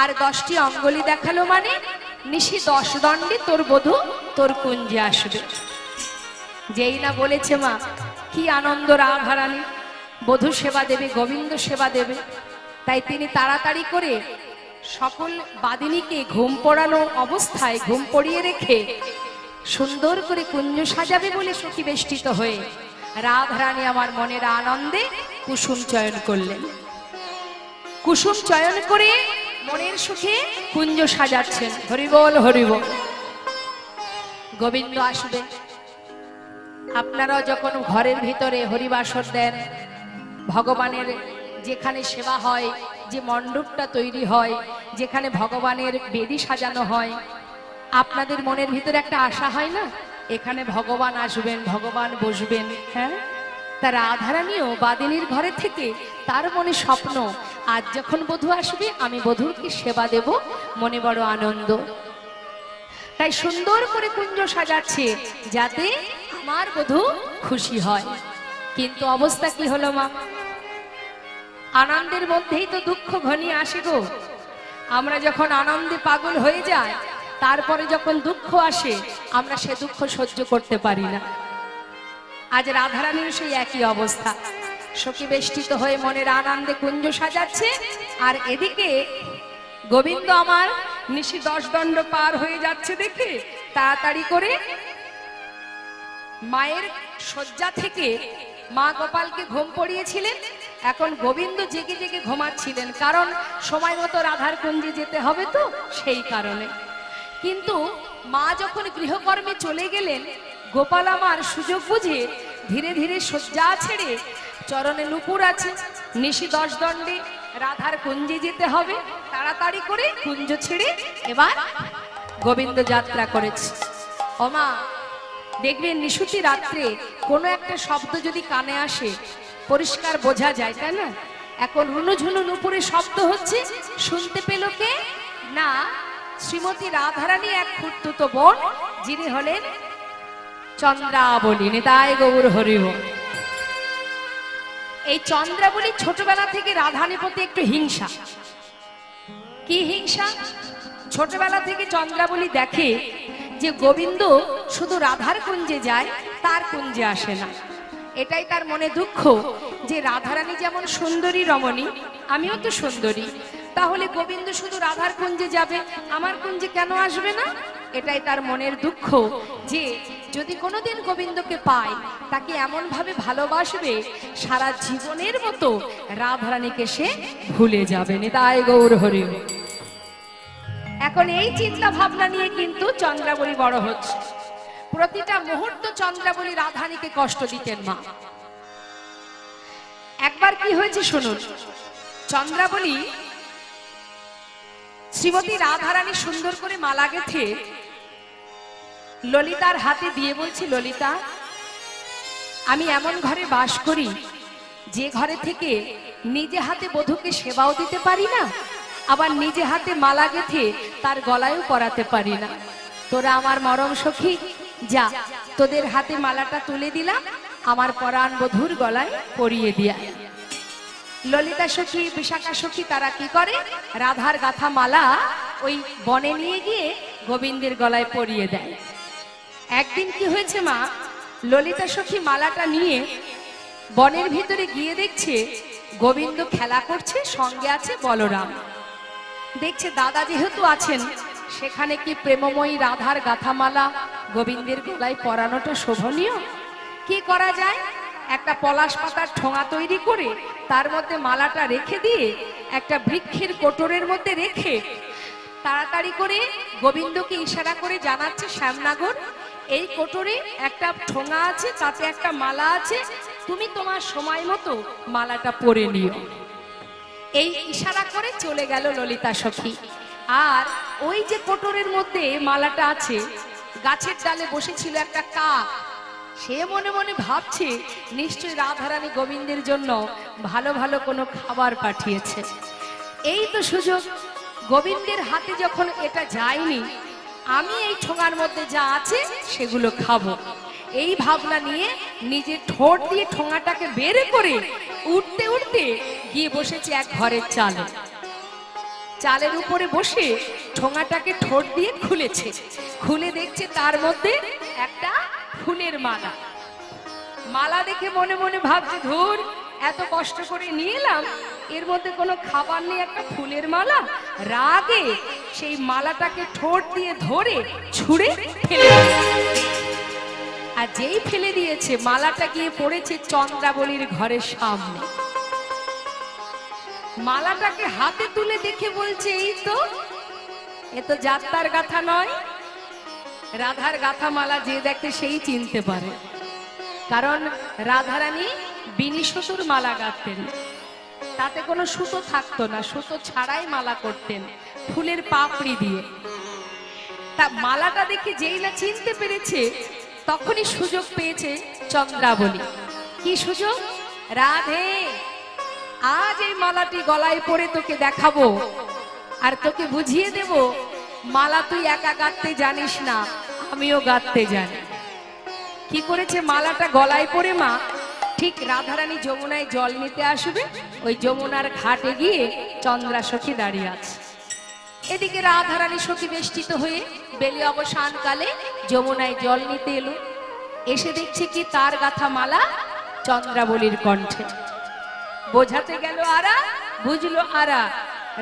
আর 10টি অঙ্গুলি দেখালো মানে নিশি 10 দণ্ডে তোর বধূ তোর কুঞ্জে আসবে। যেই না বলেছে মা, কি আনন্দ রাধারানী, বধূ সেবা দেবে, গোবিন্দ সেবা দেবে। তাই তিনি তাড়াতাড়ি করে সকল বাদিনীকে ঘুম পড়ানো অবস্থায় ঘুম পড়িয়ে রেখে সুন্দর করে কুঞ্জ সাজাবে বলে সখী বেষ্টিত হয়ে রাধারানী আমার মনের আনন্দে কুসুম চয়ন করলেন। কুসুম চয়ন করে মনের সুখে কুঞ্জ সাজাচ্ছেন। হরিবল হরিবল। গোবিন্দ আসবে। আপনারাও যখন ঘরের ভিতরে হরিবাসর দেন, ভগবানের যেখানে সেবা হয়, যে মণ্ডপটা তৈরি হয়, যেখানে ভগবানের বেদি সাজানো হয়, আপনাদের মনের ভিতরে একটা আশা হয় না, এখানে ভগবান আসবেন, ভগবান বসবেন। হ্যাঁ, তার রাধারানীও বাদিনীর ঘরে থেকে তার মনে স্বপ্ন, আজ যখন বধূ আসবে আমি বধূকে সেবা দেব, মনে বড় আনন্দ। তাই সুন্দর করে কুঞ্জ সাজাচ্ছে যাতে আমার বধূ খুশি হয়। কিন্তু অবস্থা কি হলো মা, আনন্দের মধ্যেই তো দুঃখ ঘনিয়ে আসে গো। আমরা যখন আনন্দে পাগল হয়ে যাই, তারপরে যখন দুঃখ আসে আমরা সে দুঃখ সহ্য করতে পারি না। আজ রাধারানীর সেই একই অবস্থা। সখী বেষ্টিত হয়ে মনের আনন্দে কুঞ্জ সাজাচ্ছে, আর এদিকে গোবিন্দ আমার নিশি 10 দণ্ড পার হয়ে যাচ্ছে দেখে তাড়াতাড়ি করে মায়ের শয্যা থেকে মা গোপালকে ঘুম পড়িয়েছিলেন। এখন গোবিন্দ জেগে জেগে ঘুমাচ্ছিলেন, কারণ সময় মতো রাধার কুঞ্জে যেতে হবে তো, সেই কারণে। কিন্তু মা যখন গৃহকর্মে চলে গেলেন, গোপাল আমার সুযোগ বুঝে ধীরে ধীরে শয্যা ছেড়ে, চরণে নুপুর আছে, নিশি 10 দণ্ডে রাধার কুঞ্জে যেতে হবে, তাড়াতাড়ি করে কুঞ্জ ছেড়ে এবার গোবিন্দ যাত্রা করেছে। ওমা, দেখবেন নিশুতি রাত্রে কোনো একটা শব্দ যদি কানে আসে পরিষ্কার বোঝা যায়, তাই না? এখন রুনুঝুনু নুপুরে শব্দ হচ্ছে, শুনতে পেল কে না, শ্রীমতী রাধারানী এক খুঁড়তুতো বোন, যিনি হলেন চন্দ্রাবলী। নিতাই গৌর হরিব। এই চন্দ্রাবলী ছোটবেলা থেকে রাধারানীর প্রতি একটু হিংসা। কি হিংসা? ছোটবেলা থেকে চন্দ্রাবলী দেখে যে গোবিন্দ শুধু রাধার কুঞ্জে যায়, তার কুঞ্জে আসে না। এটাই তার মনে দুঃখ যে রাধারানী যেমন সুন্দরী রমণী, আমিও তো সুন্দরী, তাহলে গোবিন্দ শুধু রাধার কুঞ্জে যাবে, আমার কুঞ্জে কেন আসবে না? এটাই তার মনের দুঃখ যে যদি কোনোদিন গোবিন্দকে পায় তাকে এমন ভাবে ভালোবাসবে সারা জীবনের মতো রাধারানীকে সে ভুলে যাবে না। তাই গৌর হরি। এখন এই চিন্তা ভাবনা নিয়ে কিন্তু চন্দ্রাবলী বড় হচ্ছে। প্রতিটা মুহূর্ত চন্দ্রাবলী রাধারানীকে কষ্ট দিতেন মা। একবার কি হয়েছে শুনুন। চন্দ্রাবলী শ্রীমতী রাধারানী সুন্দর করে মালা গেঁথে ললিতার হাতে দিয়ে বলছি, ললিতা, আমি এমন ঘরে বাস করি যে ঘরে থেকে নিজে হাতে বধূকে সেবাও দিতে পারি না, আবার নিজে হাতে মালা গেঁথে তার গলায়ও পরাতে পারি না। তোরা আমার মরম সখী, যা, তোদের হাতে মালাটা তুলে দিলাম, আমার পরাণ বধূর গলায় পরিয়ে দিয়া। ললিতা সখী, বিশাখা সখী তারা কি করে, রাধার গাথা মালা ওই বনে নিয়ে গিয়ে গোবিন্দের গলায় পরিয়ে দেয়। একদিন কি হয়েছে মা, ললিতা সখী মালাটা নিয়ে বনের ভিতরে গিয়ে দেখছে গোবিন্দ খেলা করছে, সঙ্গে আছে বলরাম। দেখছে দাদা যেহেতু আছেন সেখানে কি প্রেমময়ী রাধার গাথামালা গোবিন্দের গলায় পরানোটা শোভনীয়? কি করা যায়? একটা পলাশ পাতার ঠোঙা তৈরি করে তার মধ্যে মালাটা রেখে দিয়ে একটা বৃক্ষের কোটরের মধ্যে রেখে তাড়াতাড়ি করে গোবিন্দকে ইশারা করে জানাচ্ছে, শ্যামনাগর, এই কোটরে একটা ঠোঙা আছে, তাতে একটা মালা আছে, তুমি তোমার সময় মতো মালাটা পরে নিও। এই ইশারা করে চলে গেল ললিতা সখী। আর ওই যে কোটরের মধ্যে মালাটা আছে, গাছের ডালে বসেছিল একটা কাক। সে মনে মনে ভাবছে নিশ্চয়ই রাধারানী গোবিন্দের জন্য ভালো ভালো কোনো খাবার পাঠিয়েছে। এই তো সুযোগ, গোবিন্দের হাতে যখন এটা যায়নি, আমি এই ঠোঙার মধ্যে যা আছে সেগুলো খাবো। এই ভাবনা নিয়ে নিজের ঠোঁট দিয়ে ঠোঙাটাকে বের করে উঠতে উঠতে গিয়ে বসেছে এক ঘরের চালে। চালের উপরে বসে ঠোঙাটাকে ঠোঁট দিয়ে খুলেছে। খুলে দেখছে তার মধ্যে একটা ফুলের মালা। মালা দেখে মনে মনে ভাবছে, ধুর, এত কষ্ট করে নিয়ে এলাম, এর মধ্যে কোনো খাবার নেই, একটা ফুলের মালা। রাগে সেই মালাটাকে ঠোঁট দিয়ে ধরে ছুঁড়ে ফেলে দিয়েছে। আর যেই ফেলে দিয়েছে, মালাটা গিয়ে পড়েছে চন্দ্রাবলীর ঘরের সামনে। মালাটাকে হাতে তুলে দেখে বলছে, এই তো, এ তো যাত্রার গাথা নয়। রাধার গাথা মালা যে দেখে সেই চিনতে পারে, কারণ রাধারানী বিনি সুতোর মালা গাঁথতেন, তাতে কোনো সুতো থাকতো না, সুতো ছাড়াই মালা করতেন ফুলের পাপড়ি দিয়ে। তা মালাটা দেখে যেই না চিনতে পেরেছে, তখনই সুযোগ পেয়েছে চন্দ্রাবলী। কি সুযোগ? রাধে, আজ এই মালাটি গলায় পরে তোকে দেখাবো আর তোকে বুঝিয়ে দেব, মালা তুই একা গাঁথতে জানিস না, আমিও গাঁথতে জানি। কি করেছে? মালাটা গলায় পরে মা ঠিক রাধারানী যমুনায় জল নিতে আসবে, ওই যমুনার ঘাটে গিয়ে চন্দ্রা সখী দাঁড়িয়ে আছে। এদিকে রাধারানী সখী বেষ্টিত হয়ে বেলি অবসান কালে যমুনায় জল নিতে এলো। এসে দেখছে কি তার গাথা মালা চন্দ্রাবলীর কণ্ঠে। বোঝাতে গেল আরা, বুঝলো আরা।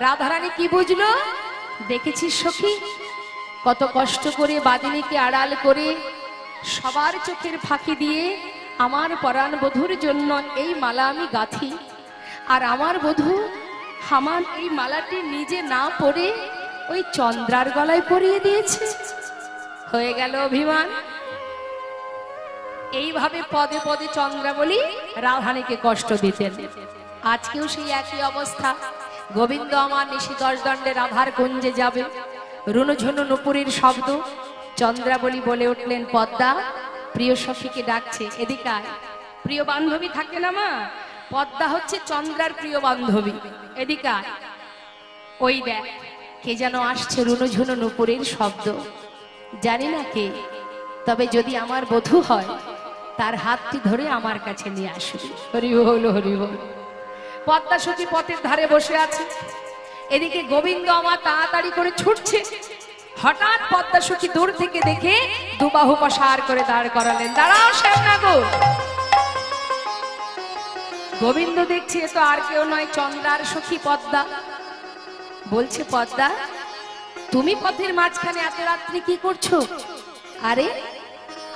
রাধারানী কি বুঝলো? দেখেছিস সখী, কত কষ্ট করে বাদিনীকে আড়াল করে সবার চোখের ফাঁকি দিয়ে আমার পরাণ বধূর জন্য এই মালা আমি গাঁথি, আর আমার বধূ আমার এই মালাটি নিজে না পরে ওই চন্দ্রার গলায় পরিয়ে দিয়েছে। হয়ে গেল অভিমান। এইভাবে পদে পদে চন্দ্রাবলী রাধারানীকে কষ্ট দিতেন। আজকেও সেই একই অবস্থা। গোবিন্দ আমার নিশি 10 দণ্ডে রাধার কুঞ্জে যাবে, রুনুঝুনু নুপুরের শব্দ। চন্দ্রাবলী বলে উঠলেন, পদ্মা, প্রিয় সখীকে ডাকছে, এদিকে আয়। প্রিয় বান্ধবী থাকে না মা, পদ্মা হচ্ছে চন্দ্রার প্রিয় বান্ধবী, এদিকে আয়। ওই দেখ, কে যেন আসছে, রুনুঝুনু নুপুরের শব্দ, জানি না কে, তবে যদি আমার বধূ হয় তার হাতটি ধরে আমার কাছে নিয়ে আসবে। হরি বল, হরি বল। পদ্মা সখী পথের ধারে বসে আছে, এদিকে গোবিন্দ আমার তাড়াতাড়ি করে ছুটছে। হঠাৎ পদ্মা সখী দূর থেকে দেখে দুবাহু প্রসার করে দাঁড় করালেন, দাঁড়াও শ্যামনাগর। গোবিন্দ দেখছে এ তো আর কেউ নয়, চন্দ্রার সখী পদ্মা। বলছে, পদ্মা, তুমি পথের মাঝখানে এত রাত্রি কি করছো? আরে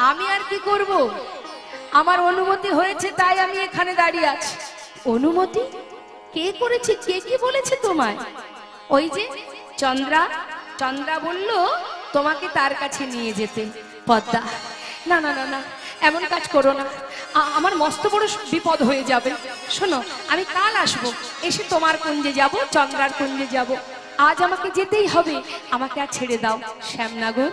আমি আর কি করব? আমার অনুমতি হয়েছে তাই আমি এখানে দাঁড়িয়ে আছি। অনুমতি কে করেছে? কে কি বলেছে তোমায়? ওই যে চন্দ্রা, চন্দ্রা বলল তোমাকে তার কাছে নিয়ে যেতে। পদ্মা, না না না না, এমন কাজ করো না, আমার মস্ত বড় বিপদ হয়ে যাবে। শোনো, আমি কাল আসবো, এসে তোমার কুঞ্জে যাব, চন্দ্রার কুঞ্জে যাব। আজ আমাকে যেতেই হবে, আমাকে আর ছেড়ে দাও। শ্যামনগর,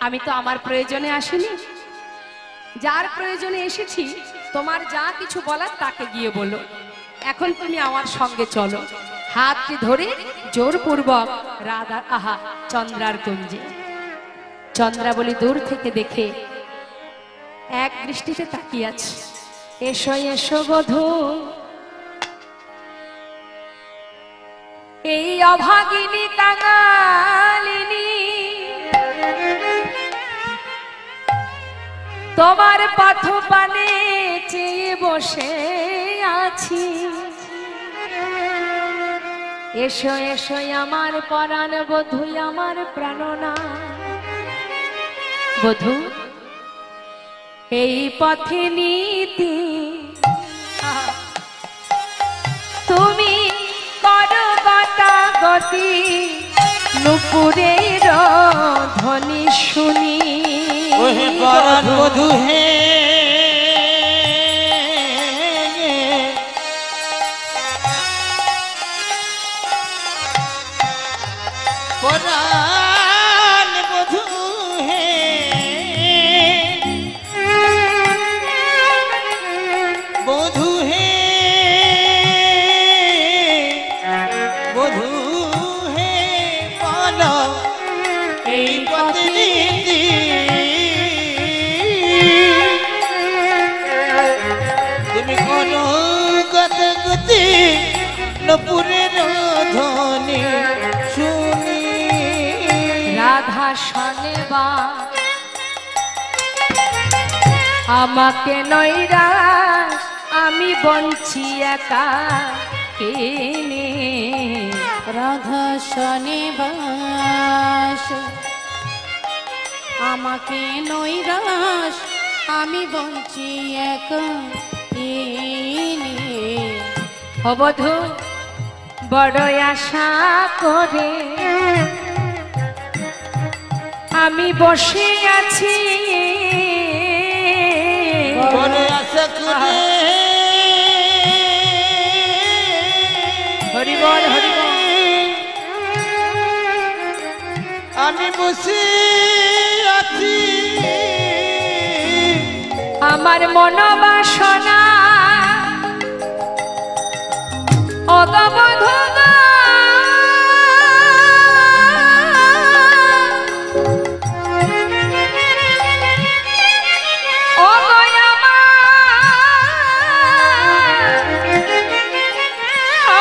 আমি তো আমার প্রয়োজনে আসিনি, যার প্রয়োজনে এসেছি। তোমার যা কিছু বলার তাকে গিয়ে বলো। এখন তুমি আমার সঙ্গে চলো, হাতটি ধরে জোরপূর্বক রাধা আহা চন্দ্রার কুঞ্জে। চন্দ্রাবলী দূর থেকে দেখে এক দৃষ্টিতে তাকিয়ে আছে। এসো এসো বধূ, এই অভাগিনী কাঙালিনী তোমার পথ পানে চেয়ে বসে আছি। এসো এসো আমার পরাণ বধূ, আমার প্রাণনা বধূ, এই পথে নীতি তুমি করো গতাগতি, নুপুরের ধ্বনি শুনি। ওহে পরাণ বধূ হে, পরাণ বধূ হে, বধূ হে, বধূ হে, বলো এই পথে নীতি তুমি করো গতাগতি, নুপুরের ধ্বনি শুনি। রাধা শোনেবা আমাকে নৈরাশ, আমি বঞ্চি একা কেনে। রাধা শনিবাস আমাকে নৈরাশ, আমি বঞ্চি একা এনে। অবধূ বড় আশা করে আমি বসে আছি, বড় আশা করে হরিবল হরিবল আমি বসে আছি। আমার মনোবাসনা অগবধূ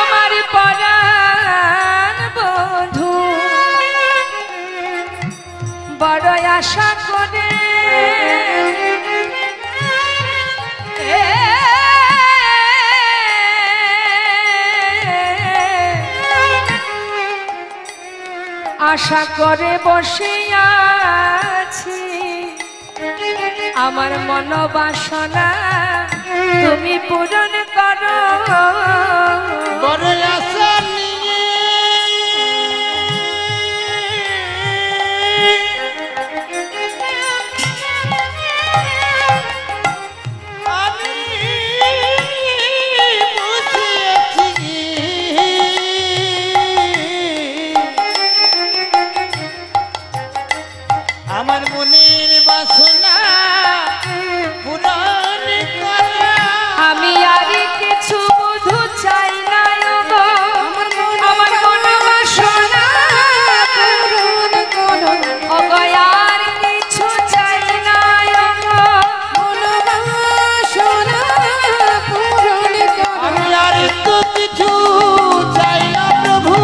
আমার পরাণ বধূ বড় আশা করে আশা করে বসে আছি। আমার মনোবাসনা তুমি পূরণ করো। বড় আশা নিয়ে আমি বসে আছি। আমার মনের বাসনা পূরণ করা। আমি আর কিছু বুঝু চাই না গো, আমার মনোবাসনা পূরণ করো, অগয়ার কিছু চাই না গো, মনোবাসনা পূরণ করো। আমি আর তো কিছু চাই না প্রভু।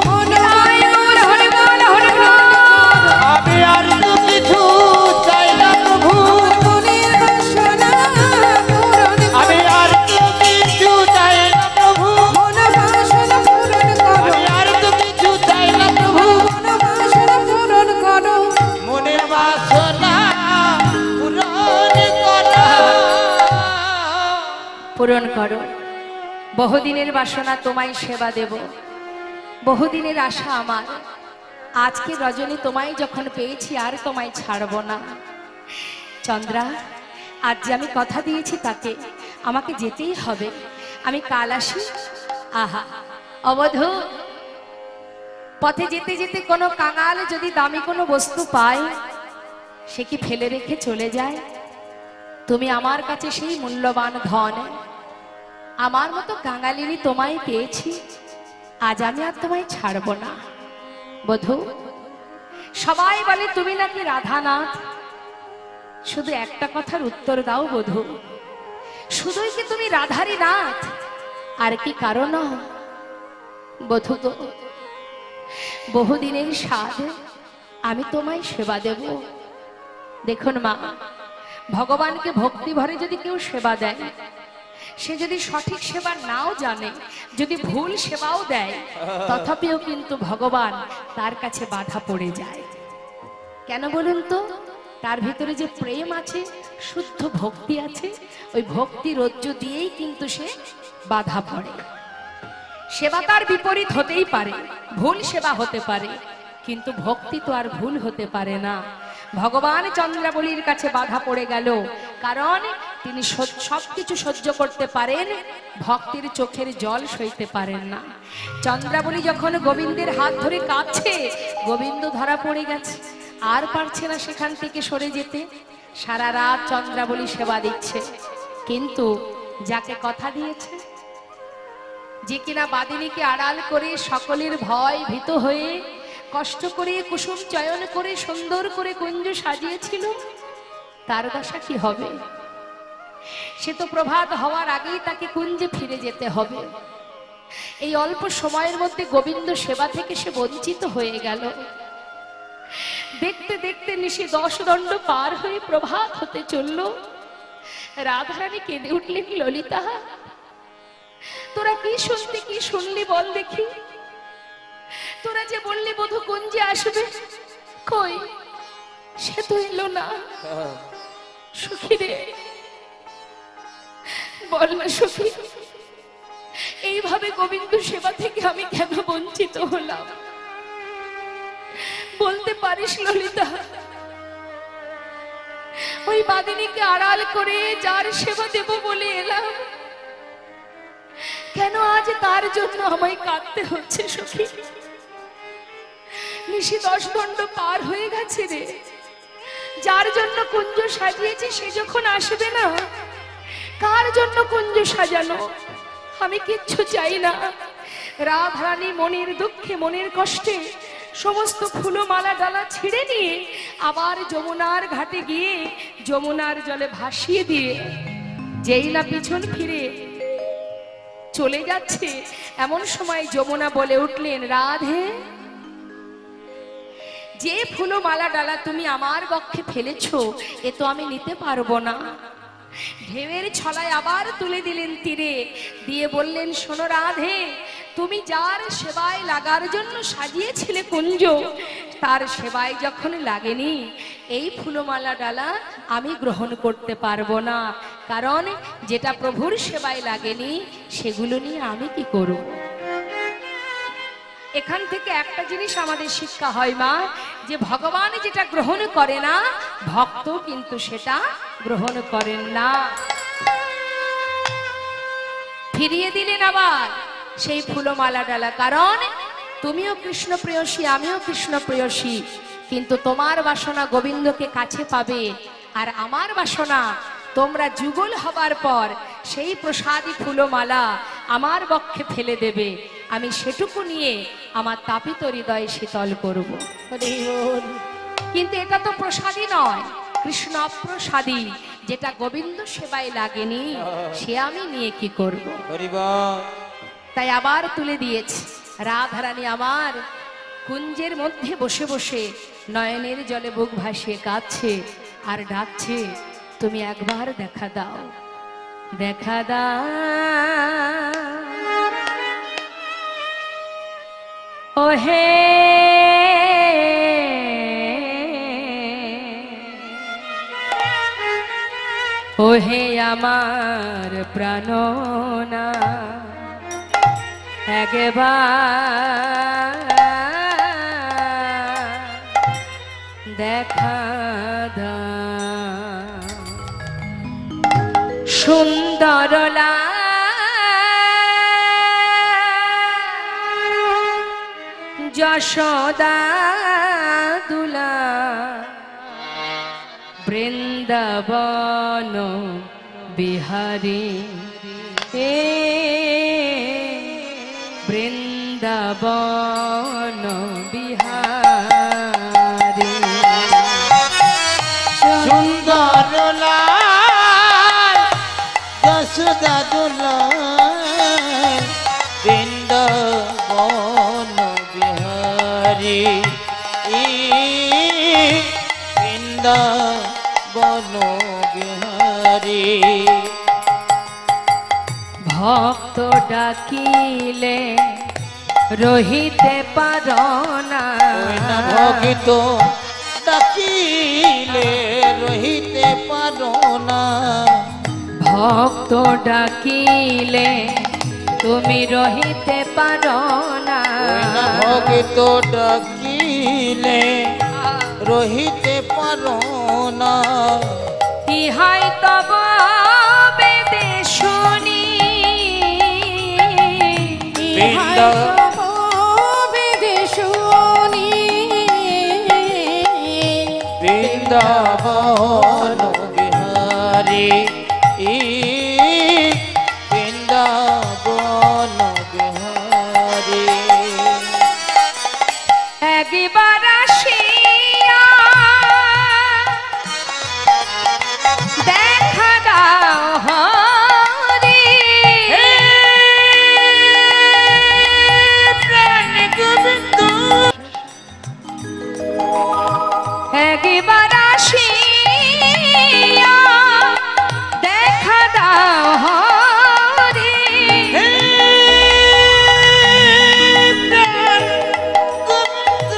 হরিবল হরিবল হরিবল। আমি আর তো কিছু চাই না প্রভু। পূরণ করো। বহুদিনের বাসনা তোমায় সেবা দেব, বহুদিনের আশা আমার। আজকে রজনী তোমায় যখন পেয়েছি আর তোমায় ছাড়ব না। চন্দ্রা, আজ যে আমি কথা দিয়েছি তাকে আমাকে যেতেই হবে। আমি কাল আসি। আহা অবধূ, পথে যেতে যেতে কোনো কাঙাল যদি দামি কোনো বস্তু পায়, সে কি ফেলে রেখে চলে যায়? তুমি আমার কাছে সেই মূল্যবান ধন। আমার মতো কাঙালিনী তোমায় পেয়েছি, আজ আমি আর তোমায় ছাড়ব না। বধূ, সবাই বলে তুমি নাকি রাধানাথ। শুধু একটা কথার উত্তর দাও বধূ, শুধুই কি তুমি রাধারই নাথ, আর কি কারণ? বধূ গো, বহুদিনের স্বাদ আমি তোমায় সেবা দেব। দেখুন মা, ভগবানকে ভক্তি ভরে যদি কেউ সেবা দেয়, সে যদি সঠিক সেবা নাও জানে, যদি ভুল সেবাও দেয়, তথাপিও কিন্তু ভগবান তার কাছে বাধা পড়ে যায়। কেন বলুন তো? তার ভিতরে যে প্রেম আছে, শুদ্ধ ভক্তি আছে, ওই ভক্তি রজ্জু দিয়েই কিন্তু সে বাধা পড়ে। সেবা তার বিপরীত হতেই পারে, ভুল সেবা হতে পারে, কিন্তু ভক্তি তো আর ভুল হতে পারে না। ভগবান চন্দ্রাবলীর কাছে বাধা পড়ে গেল, কারণ তিনি সবকিছু সহ্য করতে পারেন, ভক্তির চোখের জল সইতে পারেন না। চন্দ্রাবলী যখন গোবিন্দের হাত ধরে কাঁদছে, গোবিন্দ ধরা পড়ে গেছে, আর পারছে না সেখান থেকে সরে যেতে। সারা রাত চন্দ্রাবলী সেবা দিচ্ছে, কিন্তু যাকে কথা দিয়েছে, যে কিনা বাদিনীকে আড়াল করে সকলের ভয় ভীত হয়ে কষ্ট করে কুসুম চয়ন করে সুন্দর করে কুঞ্জ সাজিয়েছিল, তার দশা কি হবে? সে তো প্রভাত হওয়ার আগেই তাকে কুঞ্জে ফিরে যেতে হবে। এই অল্প সময়ের মধ্যে গোবিন্দ সেবা থেকে সে বঞ্চিত হয়ে গেল। দেখতে দেখতে নিশি 10 দণ্ড পার হয়ে প্রভাত হতে চলল। রাধারানী কেঁদে উঠলেন, ললিতা তোরা কি শুনলি বল দেখি। তোরা যে বললি বধূ কুঞ্জে আসবে, কই সে তো এলো না। সখী রে, বল না সখী, এইভাবে গোবিন্দ সেবা থেকে আমি কেন বঞ্চিত হলাম? বলতে পারিস ললিতা? ওই বাদিনীকে আড়াল করে যার সেবা দেব বলে এলাম, কেন আজ তার জন্য আমায় কাঁদতে হচ্ছে সখী? নিশি 10 দণ্ড পার হয়ে গেছে রে। যার জন্য কুঞ্জ সাজিয়েছি সে যখন আসবে না, কার জন্য কুঞ্জ সাজানো? আমি কিচ্ছু চাই না। রাধারানী মনের দুঃখে মনের কষ্টে সমস্ত ফুলমালা ডালা ছিঁড়ে নিয়ে আবার যমুনার ঘাটে গিয়ে যমুনার জলে ভাসিয়ে দিয়ে যেই না পিছন ফিরে চলে যাচ্ছে, এমন সময় যমুনা বলে উঠলেন, রাধে, যে ফুলমালা ডালা তুমি আমার বক্ষে ফেলেছো, এ তো আমি নিতে পারবো না। ঢেউয়ের ছলায় আবার তুলে দিলেন তীরে, দিয়ে বললেন, শোনো রাধে, তুমি যার সেবায় লাগার জন্য সাজিয়েছিলে কুঞ্জ, তার সেবায় যখন লাগেনি, এই ফুলমালা ডালা আমি গ্রহণ করতে পারবো না। কারণ যেটা প্রভুর সেবায় লাগেনি, সেগুলো নিয়ে আমি কি করব? এখান থেকে একটা জিনিস আমাদের শিক্ষা হয় মা, যে ভগবান যেটা গ্রহণ করে না, ভক্ত কিন্তু সেটা গ্রহণ করেন না। ফিরিয়ে দিলেন আবার সেই ফুলমালা ডালা, কারণ তুমিও কৃষ্ণ প্রেয়সী, আমিও কৃষ্ণ প্রেয়সী, কিন্তু তোমার বাসনা গোবিন্দকে কাছে পাবে, আর আমার বাসনা তোমরা যুগল হবার পর সেই প্রসাদী ফুলমালা আমার বক্ষে ফেলে দেবে, আমি সেটুকু নিয়ে আমার তাপিত হৃদয় শীতল করব। কিন্তু এটা তো প্রসাদী নয়, কৃষ্ণ প্রসাদী, যেটা গোবিন্দ সেবায় লাগেনি, সে আমি নিয়ে কি করব? তাই আবার তুলে দিয়েছে। রাধারানী আমার কুঞ্জের মধ্যে বসে বসে নয়নের জলে বুক ভাসিয়ে কাঁদছে আর ডাকছে, তুমি একবার দেখা দাও, দেখা দাও ওহে ওহে আমার প্রাণনা একবার দেখা দাও সুন্দর যশোদা দুলা বৃন্দাবন বিহারী বৃন্দাবন বিহারী সুন্দর লাল যশোদা দুলাল বৃন্দাবন বিহারী বৃন্দাবন বিহারী ভক্ত ডাকিলে রহিতে পারো না ভক্ত ডাকিলে রহিতে পারো না ভক্ত ডাকিলে তুমি রহিতে পারো না ভক্ত ডাকিলে রহিতে পারো না ইহাই তব বেদে শুনি বৃন্দাবন বিহারী বৃন্দাবন বিহারী একবার আসিয়া দেখা দাও হরি প্রাণ গোবিন্দ একবার আসিয়া দেখা দাও হরি প্রাণ গোবিন্দ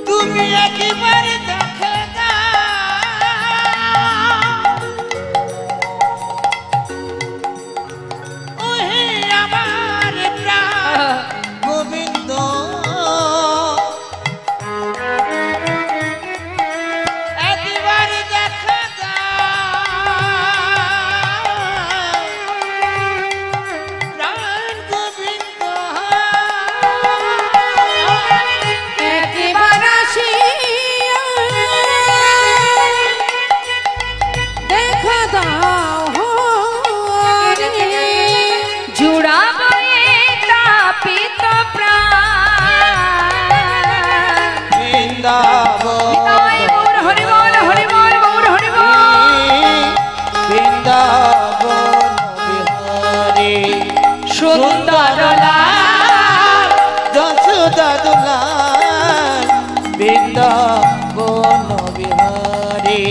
তুমি একবার দেখে ওহে আমার প্রাণ গোবিন্দ একবার দেখা প্রাণ গোবিন্দ একবার আসিয়া দেখা দাও হরি জুড়াবো এ তাপিত প্রাণ বৃন্দাবন গৌর হরি বল গৌর হরি বল বৃন্দাবন বিহারী সুন্দর লাল যশোদা দুলাল বৃন্দাবন বিহারী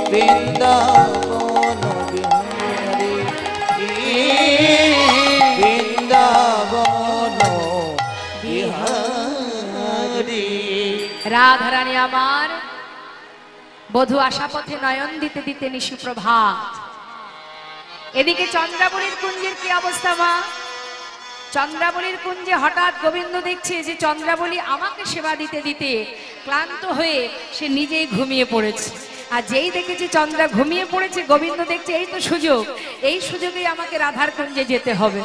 বৃন্দাবন বিহারী বৃন্দাবন বিহারী রাধারানী আমার বধূ আশাপথে নয়ন দিতে দিতে নিশি প্রভাত এদিকে চন্দ্রাবলীর কুঞ্জের কি অবস্থা মা চন্দ্রাবলীর কুঞ্জে হঠাৎ গোবিন্দ দেখছে যে চন্দ্রাবলী আমাকে সেবা দিতে দিতে ক্লান্ত হয়ে সে নিজেই ঘুমিয়ে পড়েছে আর যেই দেখেছে চন্দ্রা ঘুমিয়ে পড়েছে গোবিন্দ দেখছে এই তো সুযোগ এই সুযোগেই আমাকে রাধার কুঞ্জে যেতে হবে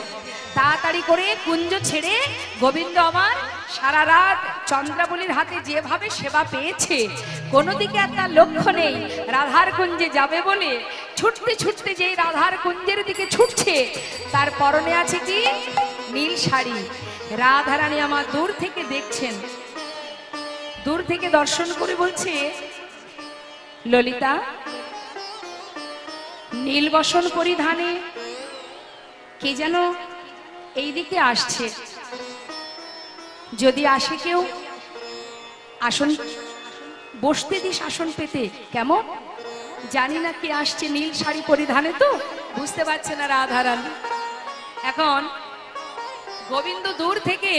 তাড়াতাড়ি করে কুঞ্জ ছেড়ে গোবিন্দ আমার সারা রাত চন্দ্রাবলীর হাতে যেভাবে সেবা পেয়েছে কোনো দিকে আর তার লক্ষ্য নেই রাধার কুঞ্জে যাবে বলে ছুটতে ছুটতে যেই রাধার কুঞ্জের দিকে ছুটছে তার পরনে আছে কি নীল শাড়ি রাধারানী আমার দূর থেকে দেখছেন দূর থেকে দর্শন করে বলছে ললিতা নীল বসন পরিধানে কে যেন এইদিকে আসছে যদি আসে কেউ আসন বসতে দিস আসন পেতে কেমন জানি না কে আসছে নীল শাড়ি পরিধানে তো বুঝতে পারছে না রাধারানী এখন গোবিন্দ দূর থেকে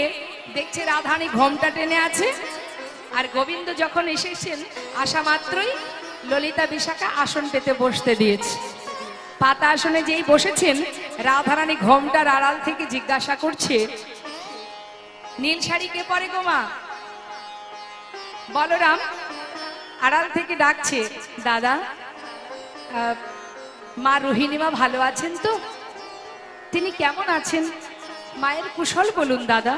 দেখছে রাধারানী ঘোমটা টেনে আছে, আর গোবিন্দ যখন এসেছেন আসা মাত্রই ললিতা বিশাখা আসন পেতে বসতে দিয়েছে। পাতা আসনে যেই বসেছেন, রাধারানী ঘোমটার আড়াল থেকে জিজ্ঞাসা করছে, নীল শাড়ি কে পরে গো মা? বলরাম আড়াল থেকে ডাকছে, দাদা মা রোহিণীমা ভালো আছেন তো? তিনি কেমন আছেন? মায়ের কুশল বলুন দাদা।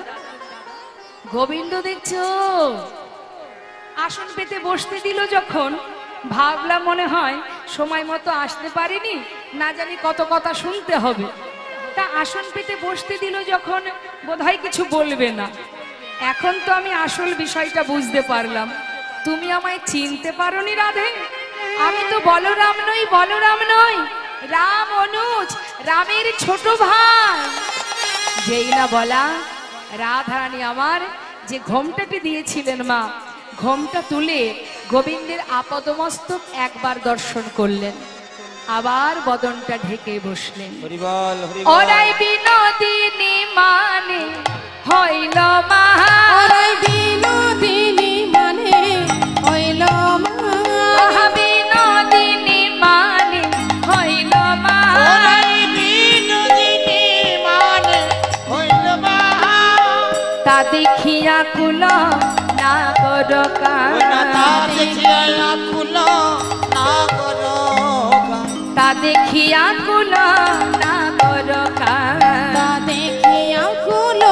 গোবিন্দ দেখছো আসন পেতে বসতে দিল যখন, ভাবলাম মনে হয় সময় মতো আসতে পারিনি, না জানি কত কথা শুনতে হবে। তা আসন পেতে বসতে দিল যখন, বোধহয় কিছু বলবে না। এখন তো আমি আসল বিষয়টা বুঝতে পারলাম। তুমি আমায় চিনতে পারোনি রাধে? আমি তো বলরাম নই, বলরাম নই, রাম অনুজ, রামের ছোট ভাই। যেই না বলা, রাধারানী আমার যে ঘোমটাটি দিয়েছিলেন মা, ঘোমটা তুলে গোবিন্দের আপাদমস্তক একবার দর্শন করলেন, আবার বদনটা ঢেকে বসলেন। ওরাই বিনোদিনী মানে হইল মা, ওরাই বিনোদিনী মানে হইল মা, বিনোদিনী মানে হইল মা, বিনোদিনী মানে হইল মা। তা দেখিয়া কুল না করো কান, তা দেখিয়া কুল না করো কান, তা দেখিয়া কুল না করো কান, তা দেখিয়া কুল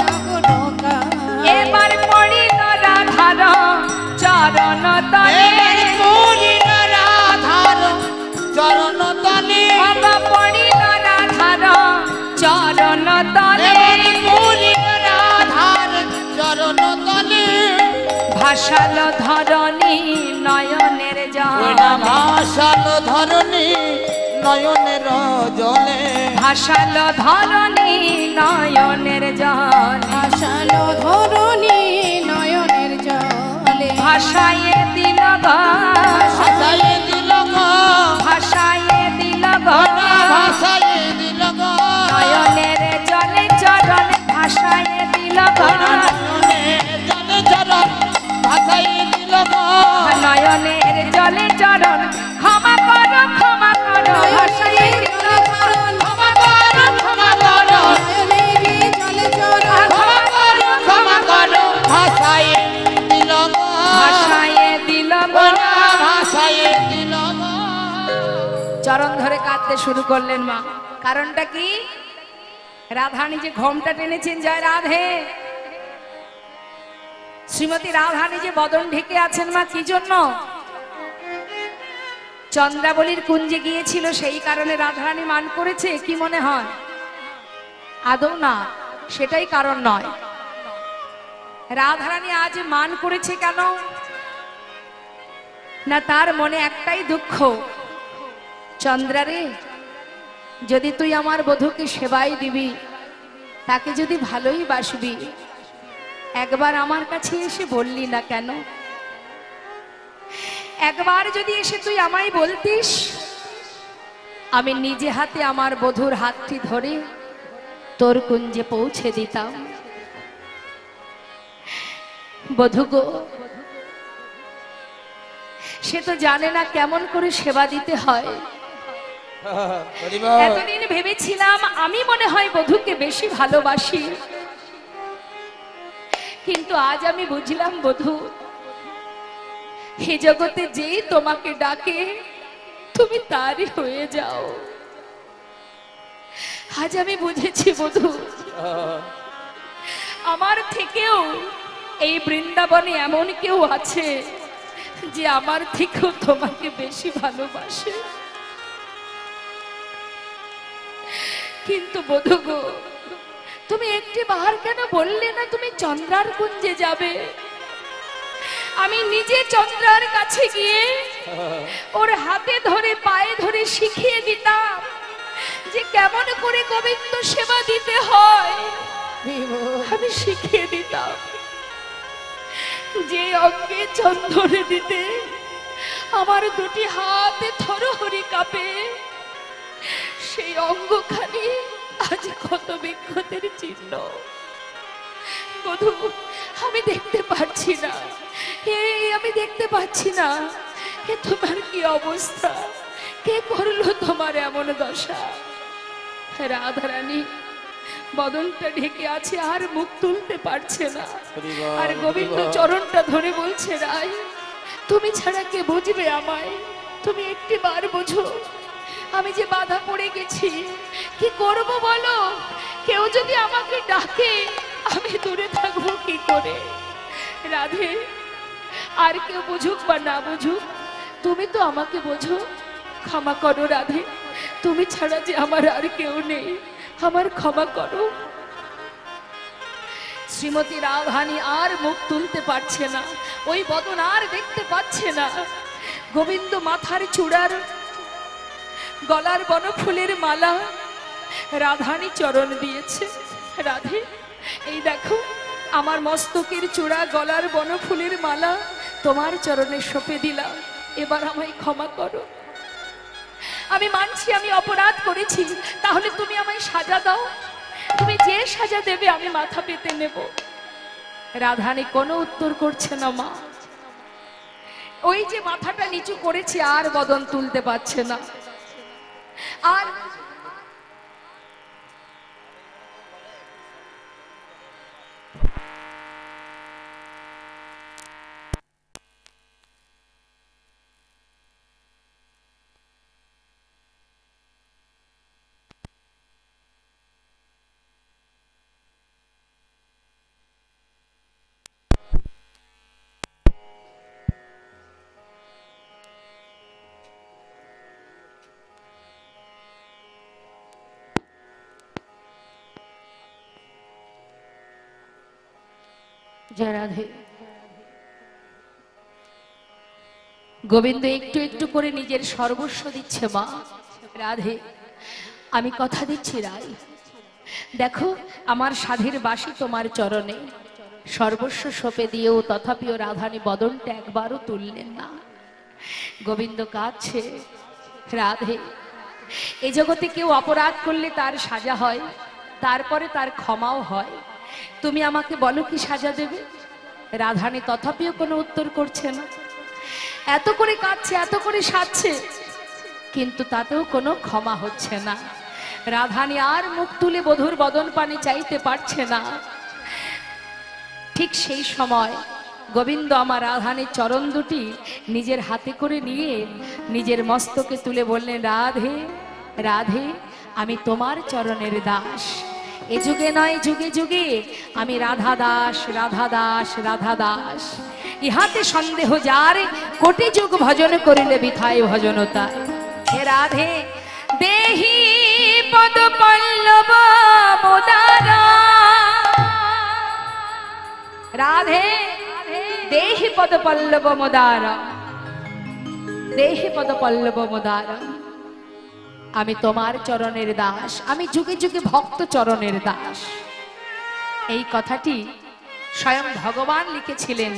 না করো কান। এবার পড়িল রাধার চরণ তলে, পড়িল রাধার চরণ তলে, বাবা পড়িল রাধার চরণ তলে, পড়িল রাধার চরণ তলে। ভাসাল ধরণী নয়নের জল, ভাসাল ধরণী নয়নের জলে, ভাসাল ধরণী নয়নের জল, আশালো ধরণী নয়নের জলে, ভাসাইয়ে দিল গো, ভাসাইয়ে দিল গো, ভাসাইয়ে দিল গো, ভাসাইয়ে দিল গো, নয়নের জলে চরণ ভাসাইয়ে দিল গো, নয়নের জলে চরণ ভাসাইয়ে দিল গো, নয়নের জলে চরণ ক্ষমা করো, ক্ষমা করো, ভাসাইয়ে দিল চরণ, ক্ষমা করো, ক্ষমা করো, নয়নেরই জলে চরণ, ক্ষমা করো, ক্ষমা করো, ভাসাইয়ে দিল গো, ভাসাইয়ে দিল গো। ভাসাইয়ে দিল গো। চরণ ধরে কাঁদতে শুরু করলেন মা। কারণটা কি? রাধারানী যে ঘোমটা টেনেছেন, জয় রাধে, শ্রীমতী রাধারানী যে বদন ঢেকে আছেন মা, কি জন্য? চন্দ্রাবলীর কুঞ্জে গিয়েছিল, সেই কারণে রাধারানী মান করেছে, কি মনে হয়? আদৌ না, সেটাই কারণ নয়। রাধারানী আজ মান করেছে কেন না, তার মনে একটাই দুঃখ, চন্দ্রারে যদি তুই আমার বধূকে সেবাই দিবি, তাকে যদি ভালোই বাসবি, একবার আমার কাছে এসে বললি না কেন? একবার যদি এসে তুই আমায় বলতিস, আমি নিজে হাতে আমার বধূর হাতটি ধরে তোর কুঞ্জে পৌঁছে দিতাম। বধূ গো, সে তো জানে না কেমন করে সেবা দিতে হয়। এতদিন ভেবেছিলাম আমি মনে হয় বধূকে বেশি ভালোবাসি, কিন্তু আজ আমি বুঝলাম বধূ, হে জগতে যেই তোমাকে ডাকে তুমি তারই হয়ে যাও। আজ আমি বুঝেছি বধূ, আমার থেকেও এই বৃন্দাবনে এমন কেউ আছে যে আমার থেকেও তোমাকে বেশি ভালোবাসে। কিন্তু বধূ গো, তুমি একটি বার কেন বললে না তুমি চন্দ্রার কুঞ্জে যাবে? আমি নিজে চন্দ্রার কাছে গিয়ে ওর হাতে ধরে পায়ে ধরে শিখিয়ে দিতাম যে কেমন করে গোবিন্দ সেবা দিতে হয়। আমি শিখিয়ে দিতাম যে অঙ্গে চন্দনে দিতে আমার দুটি হাতে থরহরি কাঁপে, সেই অঙ্গখানি আজ কত বিক্ষতের চিহ্ন। বধূ, আমি দেখতে পাচ্ছি না, আমি দেখতে পাচ্ছি না। তোমার কি অবস্থা? কে করলো তোমার এমন দশা? রাধারানী বদনটা ঢেকে আছে, আর মুখ তুলতে পারছে না। আর গোবিন্দ চরণটা ধরে বলছে, রাই তুমি ছাড়া কে বুঝবে আমায়? তুমি একটি বার বোঝো, আমি যে বাধা পড়ে গেছি, কি করব বলো? কেউ যদি আমাকে ডাকে আমি দূরে থাকবো কি করে? রাধে, আর কেউ বুঝুক বা না বুঝুক, তুমি তো আমাকে বোঝো। ক্ষমা করো রাধে, তুমি ছাড়া যে আমার আর কেউ নেই, আমার ক্ষমা করো। শ্রীমতী রাধারানী আর মুখ তুলতে পারছে না, ওই বদন আর দেখতে পাচ্ছে না। গোবিন্দ মাথার চূড়ার গলার বনফুলের মালা রাধারানী চরণ দিয়েছে। রাধে, এই দেখো আমার মস্তকের চূড়া গলার বনফুলের মালা তোমার চরণে সঁপে দিলাম, এবার আমায় ক্ষমা করো। আমি মানছি আমি অপরাধ করেছি, তাহলে তুমি আমায় সাজা দাও। তুমি যে সাজা দেবে আমি মাথা পেতে নেব। রাধারানী কোনো উত্তর করছে না মা। ওই যে মাথাটা নিচু করেছে, আর বদন তুলতে পারছে না। আর জয় রাধে। গোবিন্দ একটু একটু করে নিজের সর্বস্ব দিচ্ছে মা। রাধে, আমি কথা দিচ্ছি রাই, দেখো আমার সাধের বাসী তোমার চরণে, সর্বস্ব সঁপে দিয়েও তথাপিও রাধারানী বদনটা একবারও তুললেন না। গোবিন্দ কাঁদছে। রাধে, এ জগতে কেউ অপরাধ করলে তার সাজা হয়, তারপরে তার ক্ষমাও হয়। তুমি আমাকে বলো কি সাজা দেবে? রাধারানী তথাপিও কোনো উত্তর করছে না। এত করে কাঁদছে, এত করে সাজছে, কিন্তু তাতেও কোনো ক্ষমা হচ্ছে না। রাধারানী আর মুখ তুলে বধূর বদন পানে চাইতে পারছে না। ঠিক সেই সময় গোবিন্দ আমার রাধারানীর চরণ দুটি নিজের হাতে করে নিয়ে নিজের মস্তকে তুলে বললেন, রাধে রাধে, আমি তোমার চরণের দাস। এ যুগে নয় যুগে যুগে আমি রাধা দাস, রাধা দাস, রাধা দাস। ইহাতে সন্দেহ যার, কোটি যুগ ভজন করিলে বিথায় ভজনতা। হে রাধে, দেহি পদ পল্লব মোদারা। রাধে, দেহি পদ পল্লব মোদারা, দেহি পদ পল্লব মোদারা। আমি তোমার চরণের দাস, আমি যুগে যুগে ভক্ত চরণের দাস। এই কথাটি স্বয়ং ভগবান লিখেছিলেন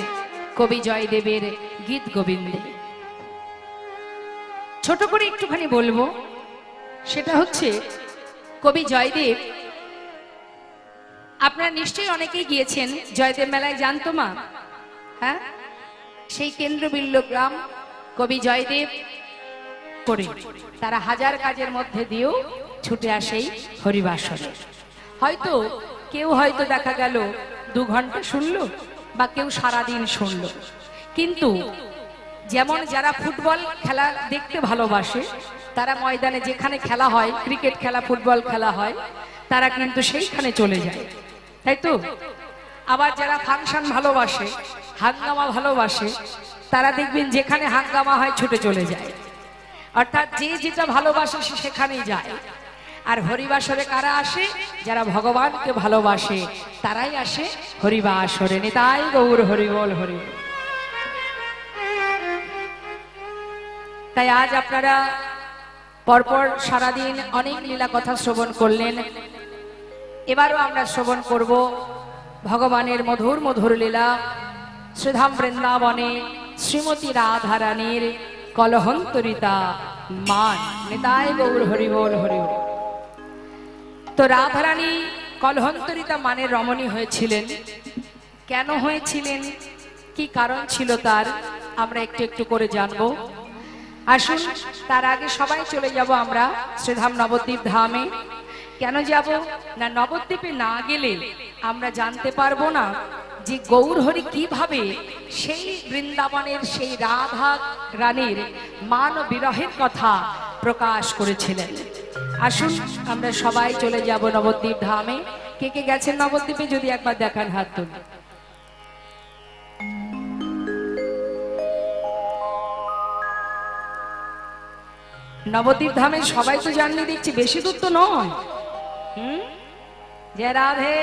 কবি জয়দেবের গীত গোবিন্দে। ছোট করে একটুখানি বলবো, সেটা হচ্ছে কবি জয়দেব, আপনারা নিশ্চয়ই অনেকেই গিয়েছেন জয়দেব মেলায়, জানতো মা? হ্যাঁ, সেই কেন্দ্রবিল্ল গ্রাম কবি জয়দেব করে তারা হাজার কাজের মধ্যে দিয়েও ছুটে আসেই হরিবাসরে। হয়তো কেউ হয়তো দেখা গেল 2 ঘন্টা শুনলো, বা কেউ সারাদিন শুনলো, কিন্তু যেমন যারা ফুটবল খেলা দেখতে ভালোবাসে, তারা ময়দানে যেখানে খেলা হয়, ক্রিকেট খেলা, ফুটবল খেলা হয়, তারা কিন্তু সেইখানে চলে যায়, তাই তো? আবার যারা ফাংশন ভালোবাসে, হাঙ্গামা ভালোবাসে, তারা দেখবেন যেখানে হাঙ্গামা হয় ছুটে চলে যায়। অর্থাৎ যে যেটা ভালোবাসে সে সেখানেই যায়। আর হরিবাসরে কারা আসে? যারা ভগবানকে ভালোবাসে তারাই আসে হরিবাসরে। নিতাই গৌর হরিবল হরি। তাই আজ আপনারা পরপর সারাদিন অনেক লীলা কথা শ্রবণ করলেন। এবারও আমরা শ্রবণ করব ভগবানের মধুর মধুর লীলা। শ্রীধাম বৃন্দাবনে শ্রীমতী রাধারানীর কলহন্তরিতা মান। নিতাই গৌর হরিবল হরি। তো রাধারানী কলহন্তরিতা মানের রমণী হয়েছিলেন। কেন হয়েছিলেন, কি কারণ ছিল তার, আমরা একটু একটু করে জানবো। আসুন, তার আগে সবাই চলে যাব আমরা শ্রীধাম নবদ্বীপ ধামে। কেন যাব না, নবদ্বীপে না গেলে আমরা জানতে পারবো না যে গৌরহরি কিভাবে সেই বৃন্দাবনের সেই রাধা রানীর মান ও বিরহের কথা প্রকাশ করেছিলেন। আসুন আমরা সবাই চলে যাব নবদ্বীপ ধামে। কে কে গেছেন নবদ্বীপে, যদি একবার দেখান হাত তুলে। নবদ্বীপ ধামে সবাই তো জাননি দেখছি, বেশি দূর তো নয়। জয় রাধে।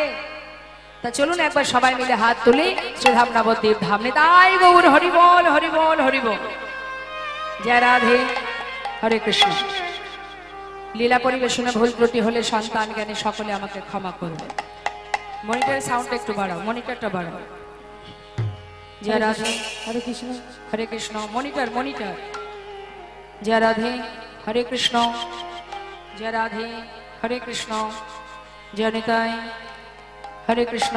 তা চলুন একবার সবাই মিলে হাত তুলে শ্রীধাম নবদ্বীপ ধামে তাই গৌর হরি বল, হরি বল, হরি বল। জয় রাধে, হরে কৃষ্ণ। লীলা পরিবেশনে ভুল ত্রুটি হলে সন্তান জ্ঞানে সকলে আমাকে ক্ষমা করবে। মনিটরের সাউন্ড একটু বাড়াও, মনিটরটা বাড়াও। জয় রাধে, হরে কৃষ্ণ, হরে কৃষ্ণ। Monitor, monitor. জয় রাধে, হরে কৃষ্ণ। জয় রাধে, হরে কৃষ্ণ। জয় নিতাই, হরে কৃষ্ণ।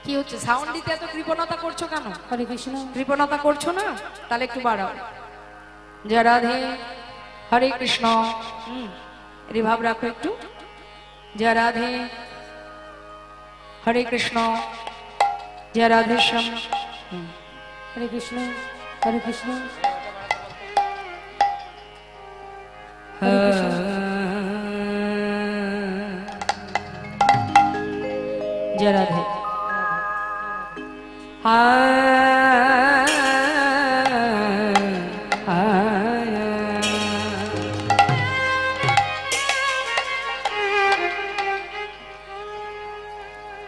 কি হচ্ছে, সাউন্ড দিতে এত কৃপণতা করছো কেন? হরে কৃষ্ণ, কৃপণতা করছো না, তাহলে একটু বাড়াও। জয় রাধে, হরে কৃষ্ণ। রিভাব রাখো একটু। জয় রাধে, হরে কৃষ্ণ। জয় রাধে শ্যাম। হরে কৃষ্ণ, হরে কৃষ্ণ, জয় রাধে।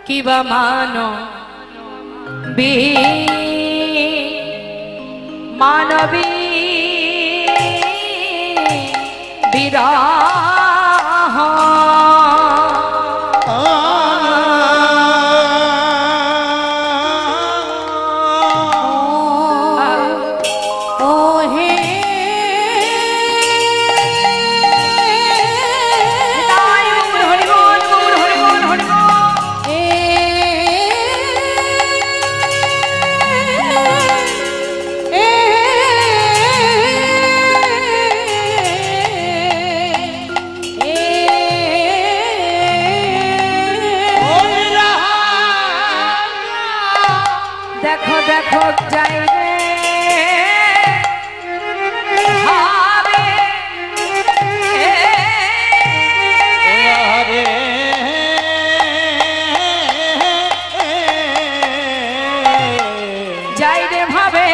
কিবা মানবী বিরাহ ও হে হরি বল, হরি বল, হরি বল। দেখো দেখো যাই রে ভাবে, যাই রে ভাবে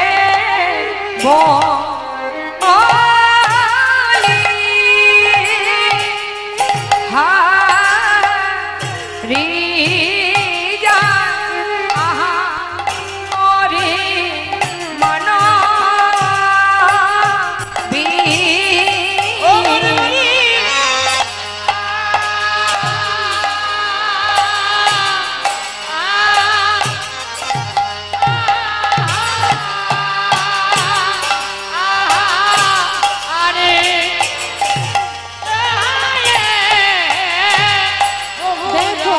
রি যা আহা রে মন বি দেখো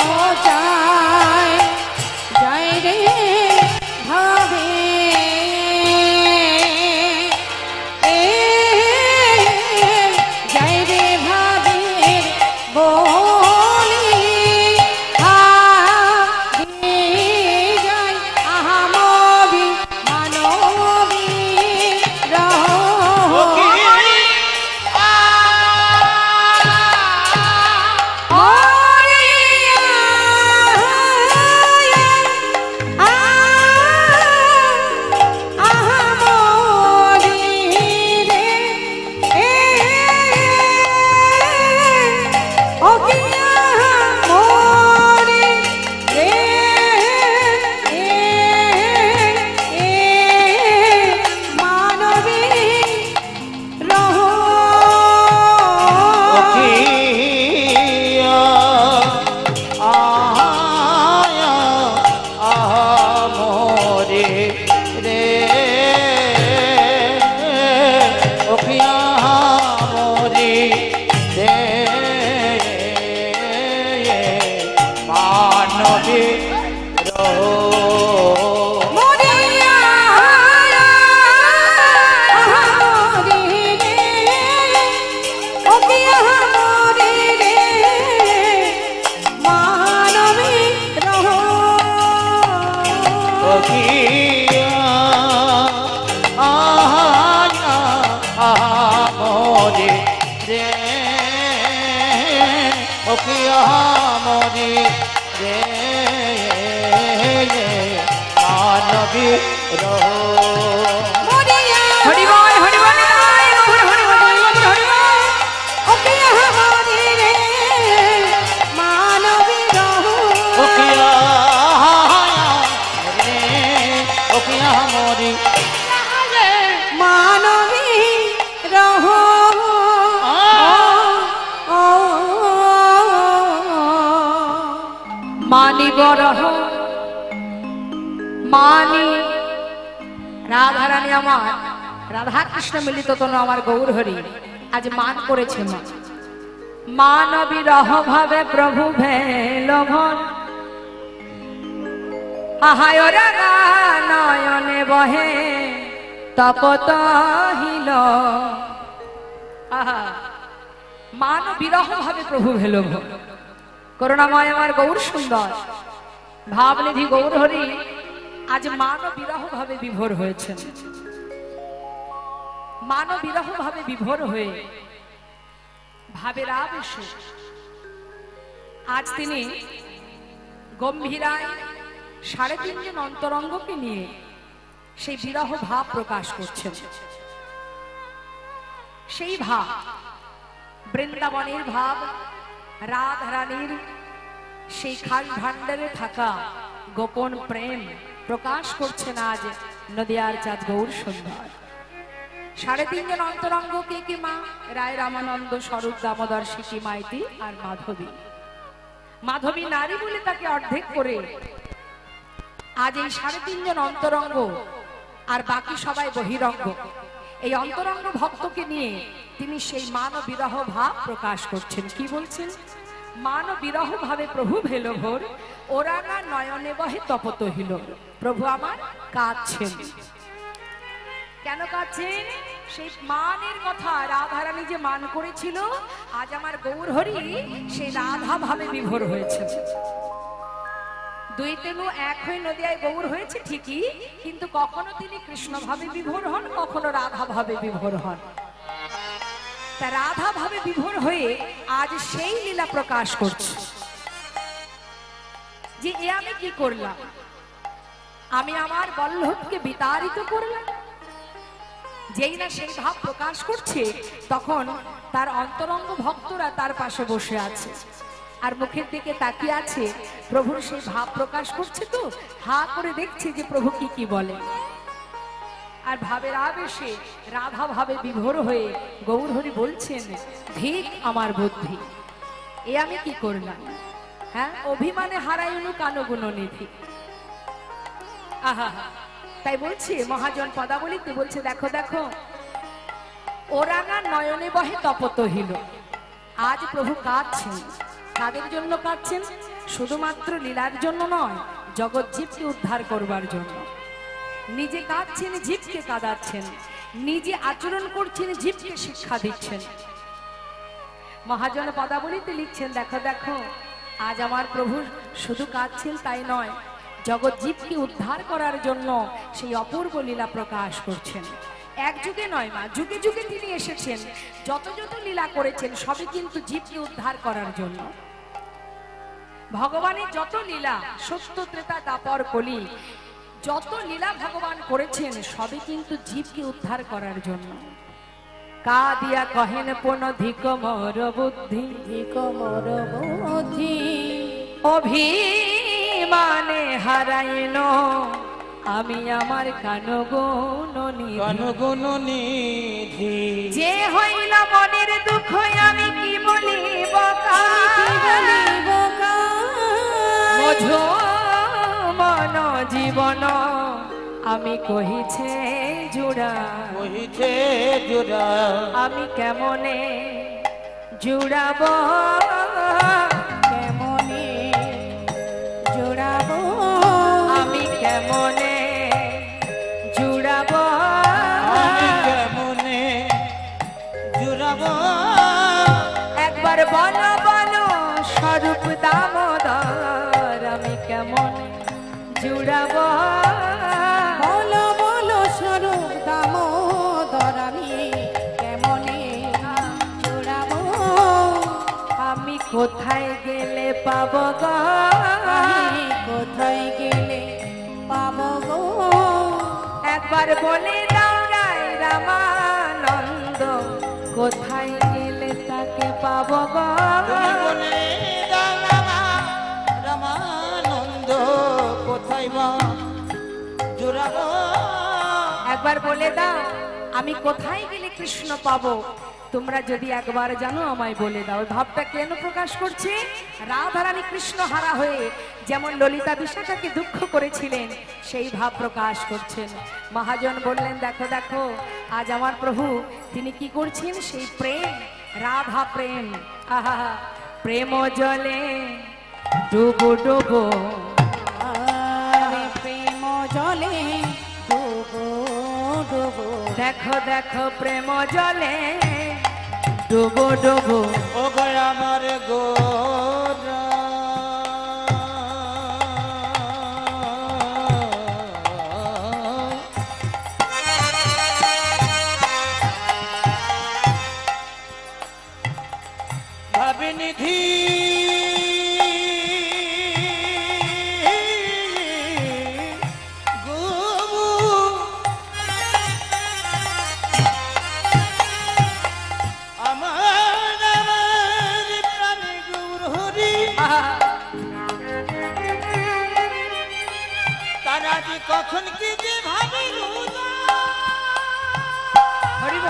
ওকিয়া আহা মরে রে ওকিয়া মরে রে মানবী রহ হরি বল হরি বল হরি বল হরি বল হরি বল ওকে হারে রে মানবী রহ ওকিয়া রে ওকিয়া মরে মানবী রহ মানি বরহ মানি রাধারানী আমার রাধা কৃষ্ণ মিলিত তনু আমার গৌর হরি আজ মান করেছে মা মানবী রহ ভাবে প্রভু ভেলভন আহায় রাঙা নয়নে বহে তপত হিল আহা মান বিরহ ভাবে প্রভু ভেলভন করুণাময় আমার গৌর সুন্দর ভাবনিধি গৌর হরি আজ মান বিরহ ভাবে বিভোর হয়েছেন মান বিরহ ভাবে বিভোর হয়ে ভাবের আবেশে আজ তিনি গম্ভীরায় ৩.৫ জন অন্তরঙ্গকে নিয়ে সেই বিরহ ভাব প্রকাশ করছেন সেই ভাব বৃন্দাবনের ভাব রাধারানীর সেই খাল ভান্ডারে থাকা গোপন প্রেম প্রকাশ করছেন আজ নদিয়ার চাঁদ গৌর সুন্দর ৩.৫ জন অন্তরঙ্গ কে কে মা রায় রামানন্দ স্বরূপ দামোদর সিকি মাইতি আর মাধবী মাধবী নারী বলে তাকে অর্ধেক করে আজ এই ৩.৫ জন অন্তরঙ্গ আর বাকি সবাই বহিরঙ্গ এই অন্তরঙ্গ ভক্তকে নিয়ে তিনি সেই মান বিরহ ভাব প্রকাশ করছেন কি বলছেন মান বিরহ ভাবে প্রভু ভেল ভোর ওরানা নয়নে বহে তপত হিল প্রভু আমার কাঁদছেন কেন কাঁদছেন সেই মানের কথা রাধারানী যে মান করেছিল আজ আমার গৌর হরি সেই রাধা ভাবে বিভোর হয়েছে দুই তেনু এক হয়ে নদিয়ায় গৌর হয়েছে ঠিকই কিন্তু কখনো তিনি কৃষ্ণ ভাবে বিভোর হন কখনো রাধা ভাবে বিভোর হন তা রাধা ভাবে বিভোর হয়ে আজ সেই লীলা প্রকাশ করছে যে এ আমি কি করলাম আমি আমার বল্লভকে বিতাড়িত করলাম যেই না সেই ভাব প্রকাশ করছে তখন তার অন্তরঙ্গ ভক্তরা তার পাশে বসে আছে আর মুখের দিকে তাকিয়ে আছে প্রভুর সেই ভাব প্রকাশ করছে তো হা করে দেখছে যে প্রভু কি কি বলে আর ভাবের আবেশে রাধা ভাবে বিভোর হয়ে গৌর হরি বলছেন ধিক আমার বুদ্ধি এ আমি কি করলাম হ্যাঁ অভিমানে হারাইনু কানগুণ নিধি আহা তাই বলছে মহাজন পদাবলিতে বলছে দেখো দেখো ওরাঙা নয়নে বহে তপত হিল আজ প্রভু কাঁদছেন কাদের জন্য কাঁদছেন শুধুমাত্র লীলার জন্য নয় জগৎ জীবকে উদ্ধার করবার জন্য নিজে কাঁদছেন জীবকে কাঁদাচ্ছেন নিজে আচরণ করছেন জীবকে শিক্ষা দিচ্ছেন মহাজন পদাবলিতে লিখছেন দেখো দেখো আজ আমার প্রভু শুধু কাঁদছেন তাই নয় জগৎ জীবকে উদ্ধার করার জন্য সেই অপূর্ব লীলা প্রকাশ করছেন এক যুগে নয় মা যুগে যুগে তিনি এসেছেন যত যত লীলা করেছেন সবই কিন্তু জীবকে উদ্ধার করার জন্য ভগবানের যত লীলা সত্য ত্রেতা দাপর কলি যত লীলা ভগবান করেছেন সবই কিন্তু জীবকে উদ্ধার করার জন্য কা দিয়া কহেন পুন ধিক মোর বুদ্ধি ধিক মোর বুদ্ধি অভিমানে হারাইন আমি আমার কানগুণ নিধি যে হইল মনের দুঃখ আমি কি বলিব মঝো মন জীবন আমি কহিছে জুড়া আমি কেমনে জুড়াব কেমনে জোড়াব আমি কেমনে জুড়াব একবার বলো বলো স্বরূপ দামোদর আমি কেমন জুড়াবো। বলো বলো স্বরূপ দামোদর আমি কেমনে জোড়াবো। আমি কোথায় গেলে পাবো গো, আমি কোথায় গেলে পাবো গো। একবার বলে দাও রায় রামানন্দ, কোথায় গেলে তাকে পাবো গো। তুমি বলে দাও রামানন্দ কোথায় বা জোড়াবো। একবার বলে দাও আমি কোথায় গেলে কৃষ্ণ পাবো। তোমরা যদি একবার জানো আমায় বলে দাও। ভাবটা কেন প্রকাশ করছে? রাধারানী কৃষ্ণ হারা হয়ে যেমন ললিতা বিশাখাকে দুঃখ করেছিলেন, সেই ভাব প্রকাশ করছেন। মহাজন বললেন দেখো দেখো আজ আমার প্রভু তিনি কি করছেন, সেই প্রেম, রাধা প্রেম। আহা, প্রেম জলে ডুবো ডুবো, আরে প্রেম জলে ডুবো ডুবো। দেখো দেখো প্রেম জলে ডুবো ডুবো। ও গো আমার গোরা ভাবিনিধি কখন কি যে ভাবি হরিব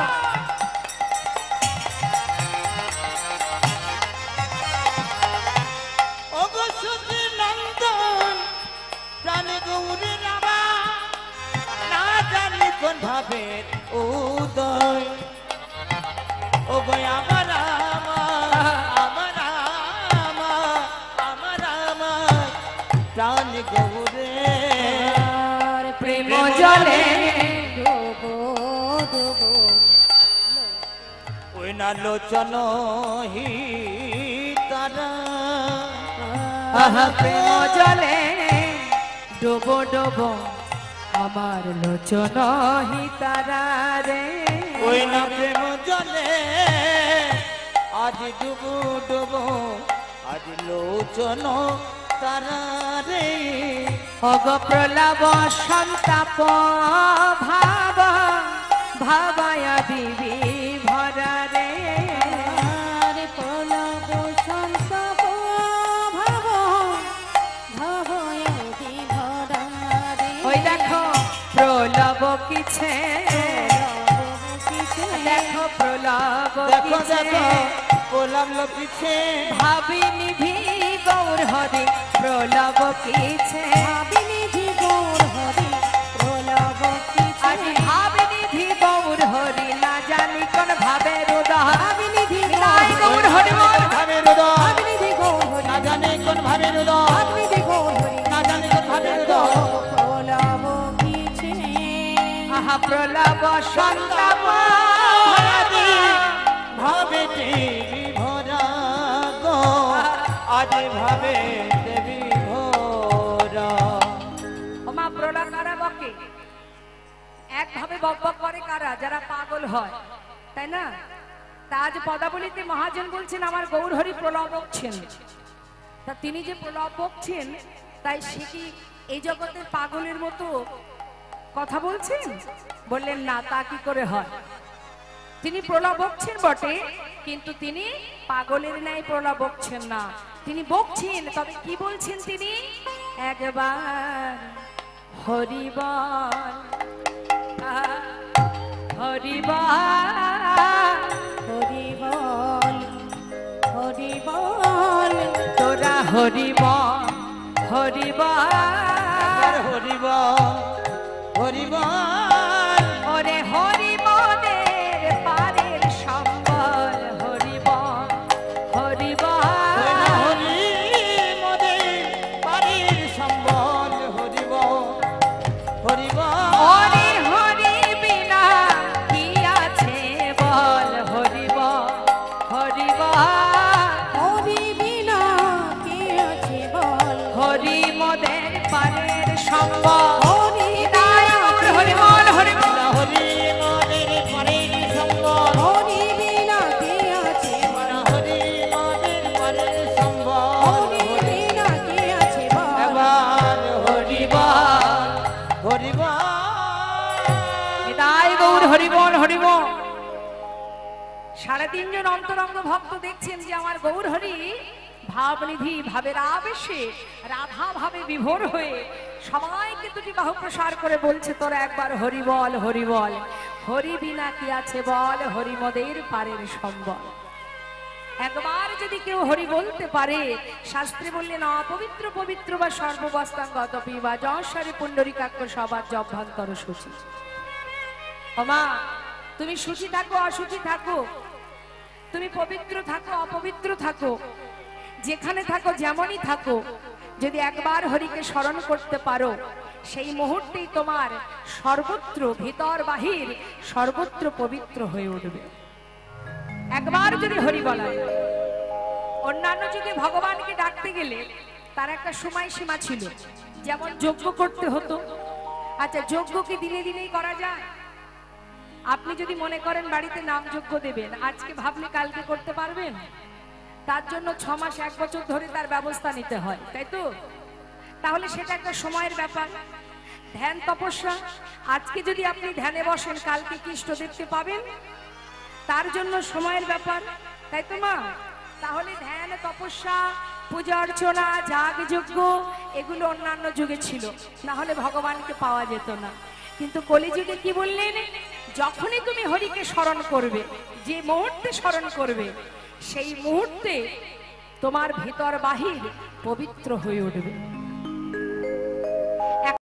অবশ্যই নন্দন প্রাণে গৌরী রাবা না জানি কোন ভাবের উদয়। ও গো আমার আমার আমার আমার প্রাণ গৌরে প্রেম জলে ডুবো ডুবো। ওই না লোচন হি তারা। আহা প্রেম জলে ডুবো ডুবো, আমার লোচন হিতারা রে। ওই না প্রেম জলে আজ ডুবো ডুবো, আজ লোচন তারা রে। অগ প্রলাপ সন্তাপ ভাব, ভাবায় দিবি ভরা রে। আরে প্রলব সন্তপ ভাব ভাবয়দি ভরা রে। ওই দেখো প্রলাপ কিছে, কিছে দেখো প্রলাপ দেখো কিছে, দেখো গোলাম পিছে ভাবি নিভি গৌর হরি প্রলাপ কিছে। ভাবিনিধি গৌর হরি প্রলব কিছে। আজ ভাবি নিধি গৌর হরি না জানি কোন ভাবের উদয়। ভাবিনিধি নাই গৌর হরি বল। ভাবে হৃদয় ভাবিনিধি গৌর হরি না জানে কোন ভাবে হৃদয়। ভাবিনিধি গৌর হরি না জানে কোন ভাবে হৃদয়। প্রলব কিছে। আহা প্রলাপ সন্তাপ ভাবে দেবী ভরা গো, আজ ভাবে দেবী ভরা। ওমা প্রলাপ কারা বকে? একভাবে বক বক করে কারা? যারা পাগল হয়, তাই না? তা আজ পদাবলিতে মহাজন বলছেন আমার গৌর হরি প্রলাপ বকছেন। তা তিনি যে প্রলাপ বকছেন, তাই সে কি এই জগতের পাগলের মতো কথা বলছেন? বললেন না, তা কি করে হয়? তিনি প্রলাপ বকছেন বটে, কিন্তু তিনি পাগলের ন্যায় প্রলাপ বকছেন না। তিনি বকছেন, তবে কি বলছেন তিনি? একবার হরিবল, হরিবল, হরিবল হরিবল তোরা হরিবল, হরিবল, হরিবল হরিবল ওরে হরিবলের পারের সম্বল, হরিবল, হরিবল, হরি মদে বাড়ির সম্বল হরিবল হরিবল হরি হরি বিনা কি আছে বল, হরিবল, হরিবল, হরি বিনা কে আছে বল হরি মোদের পারের সম্বল হরি বল হরি বল হরি মোদের পরের সম্বল হরি বিনা কে আছে বল হরি মোদের পরের সম্বল হরি বিনা কে আছে বল এবার হরি বল হরি বল নিতাই গৌর হরি বল হরি বল। 3.5 জন অন্তরঙ্গ ভক্ত দেখছেন যে আমার গৌর হরি ভাবনিধি ভাবের আবেশে রাধা ভাবে বিভোর হয়ে সবাইকে দুটি বাহু প্রসার করে বলছে তোরা একবার হরি বল হরি বল হরি বিনা কি আছে বল হরি মোদের পারের সম্বল। একবার যদি কেউ হরি বলতে পারে শাস্ত্রে বললেন অপবিত্র পবিত্র বা সর্ববস্তাঙ্গত পিবা যশরে পুণ্ডরিকাক্ষ সবার জভ্যন্তর সূচি। ওমা তুমি সুচি থাকো অসুচি থাকো, তুমি পবিত্র থাকো অপবিত্র থাকো, যেখানে থাকো যেমনই থাকো, যদি একবার হরিকে স্মরণ করতে পারো সেই মুহূর্তেই তোমার সর্বত্র ভিতর বাহির সর্বত্র পবিত্র হয়ে উঠবে। একবার যদি হরি বলা যায়। অন্যান্য যুগে ভগবানকে ডাকতে গেলে তার একটা সময় সীমা ছিল, যেমন যজ্ঞ করতে হতো। আচ্ছা যজ্ঞ কি দিনে দিনেই করা যায়? আপনি যদি মনে করেন বাড়িতে নাম যজ্ঞ দেবেন, আজকে ভাবলে কালকে করতে পারবেন? তার জন্য 6 মাস 1 বছর ধরে তার ব্যবস্থা নিতে হয়, তাই তো? তাহলে সেটা একটা সময়ের ব্যাপার। ধ্যান তপস্যা, আজকে যদি আপনি ধ্যানে বসেন কালকে কি ইষ্ট দেখতে পাবেন? তার জন্য সময়ের ব্যাপার, তাই তো মা? তাহলে ধ্যান তপস্যা পূজা অর্চনা যাগ যজ্ঞ এগুলো অন্যান্য যুগে ছিল, না হলে ভগবানকে পাওয়া যেত না। কিন্তু কলিযুগে কি বললেন? যখনই তুমি হরিকে স্মরণ করবে, যে মুহূর্তে স্মরণ করবে সেই মুহূর্তে তোমার ভিতর বাহির পবিত্র হয়ে উঠবে।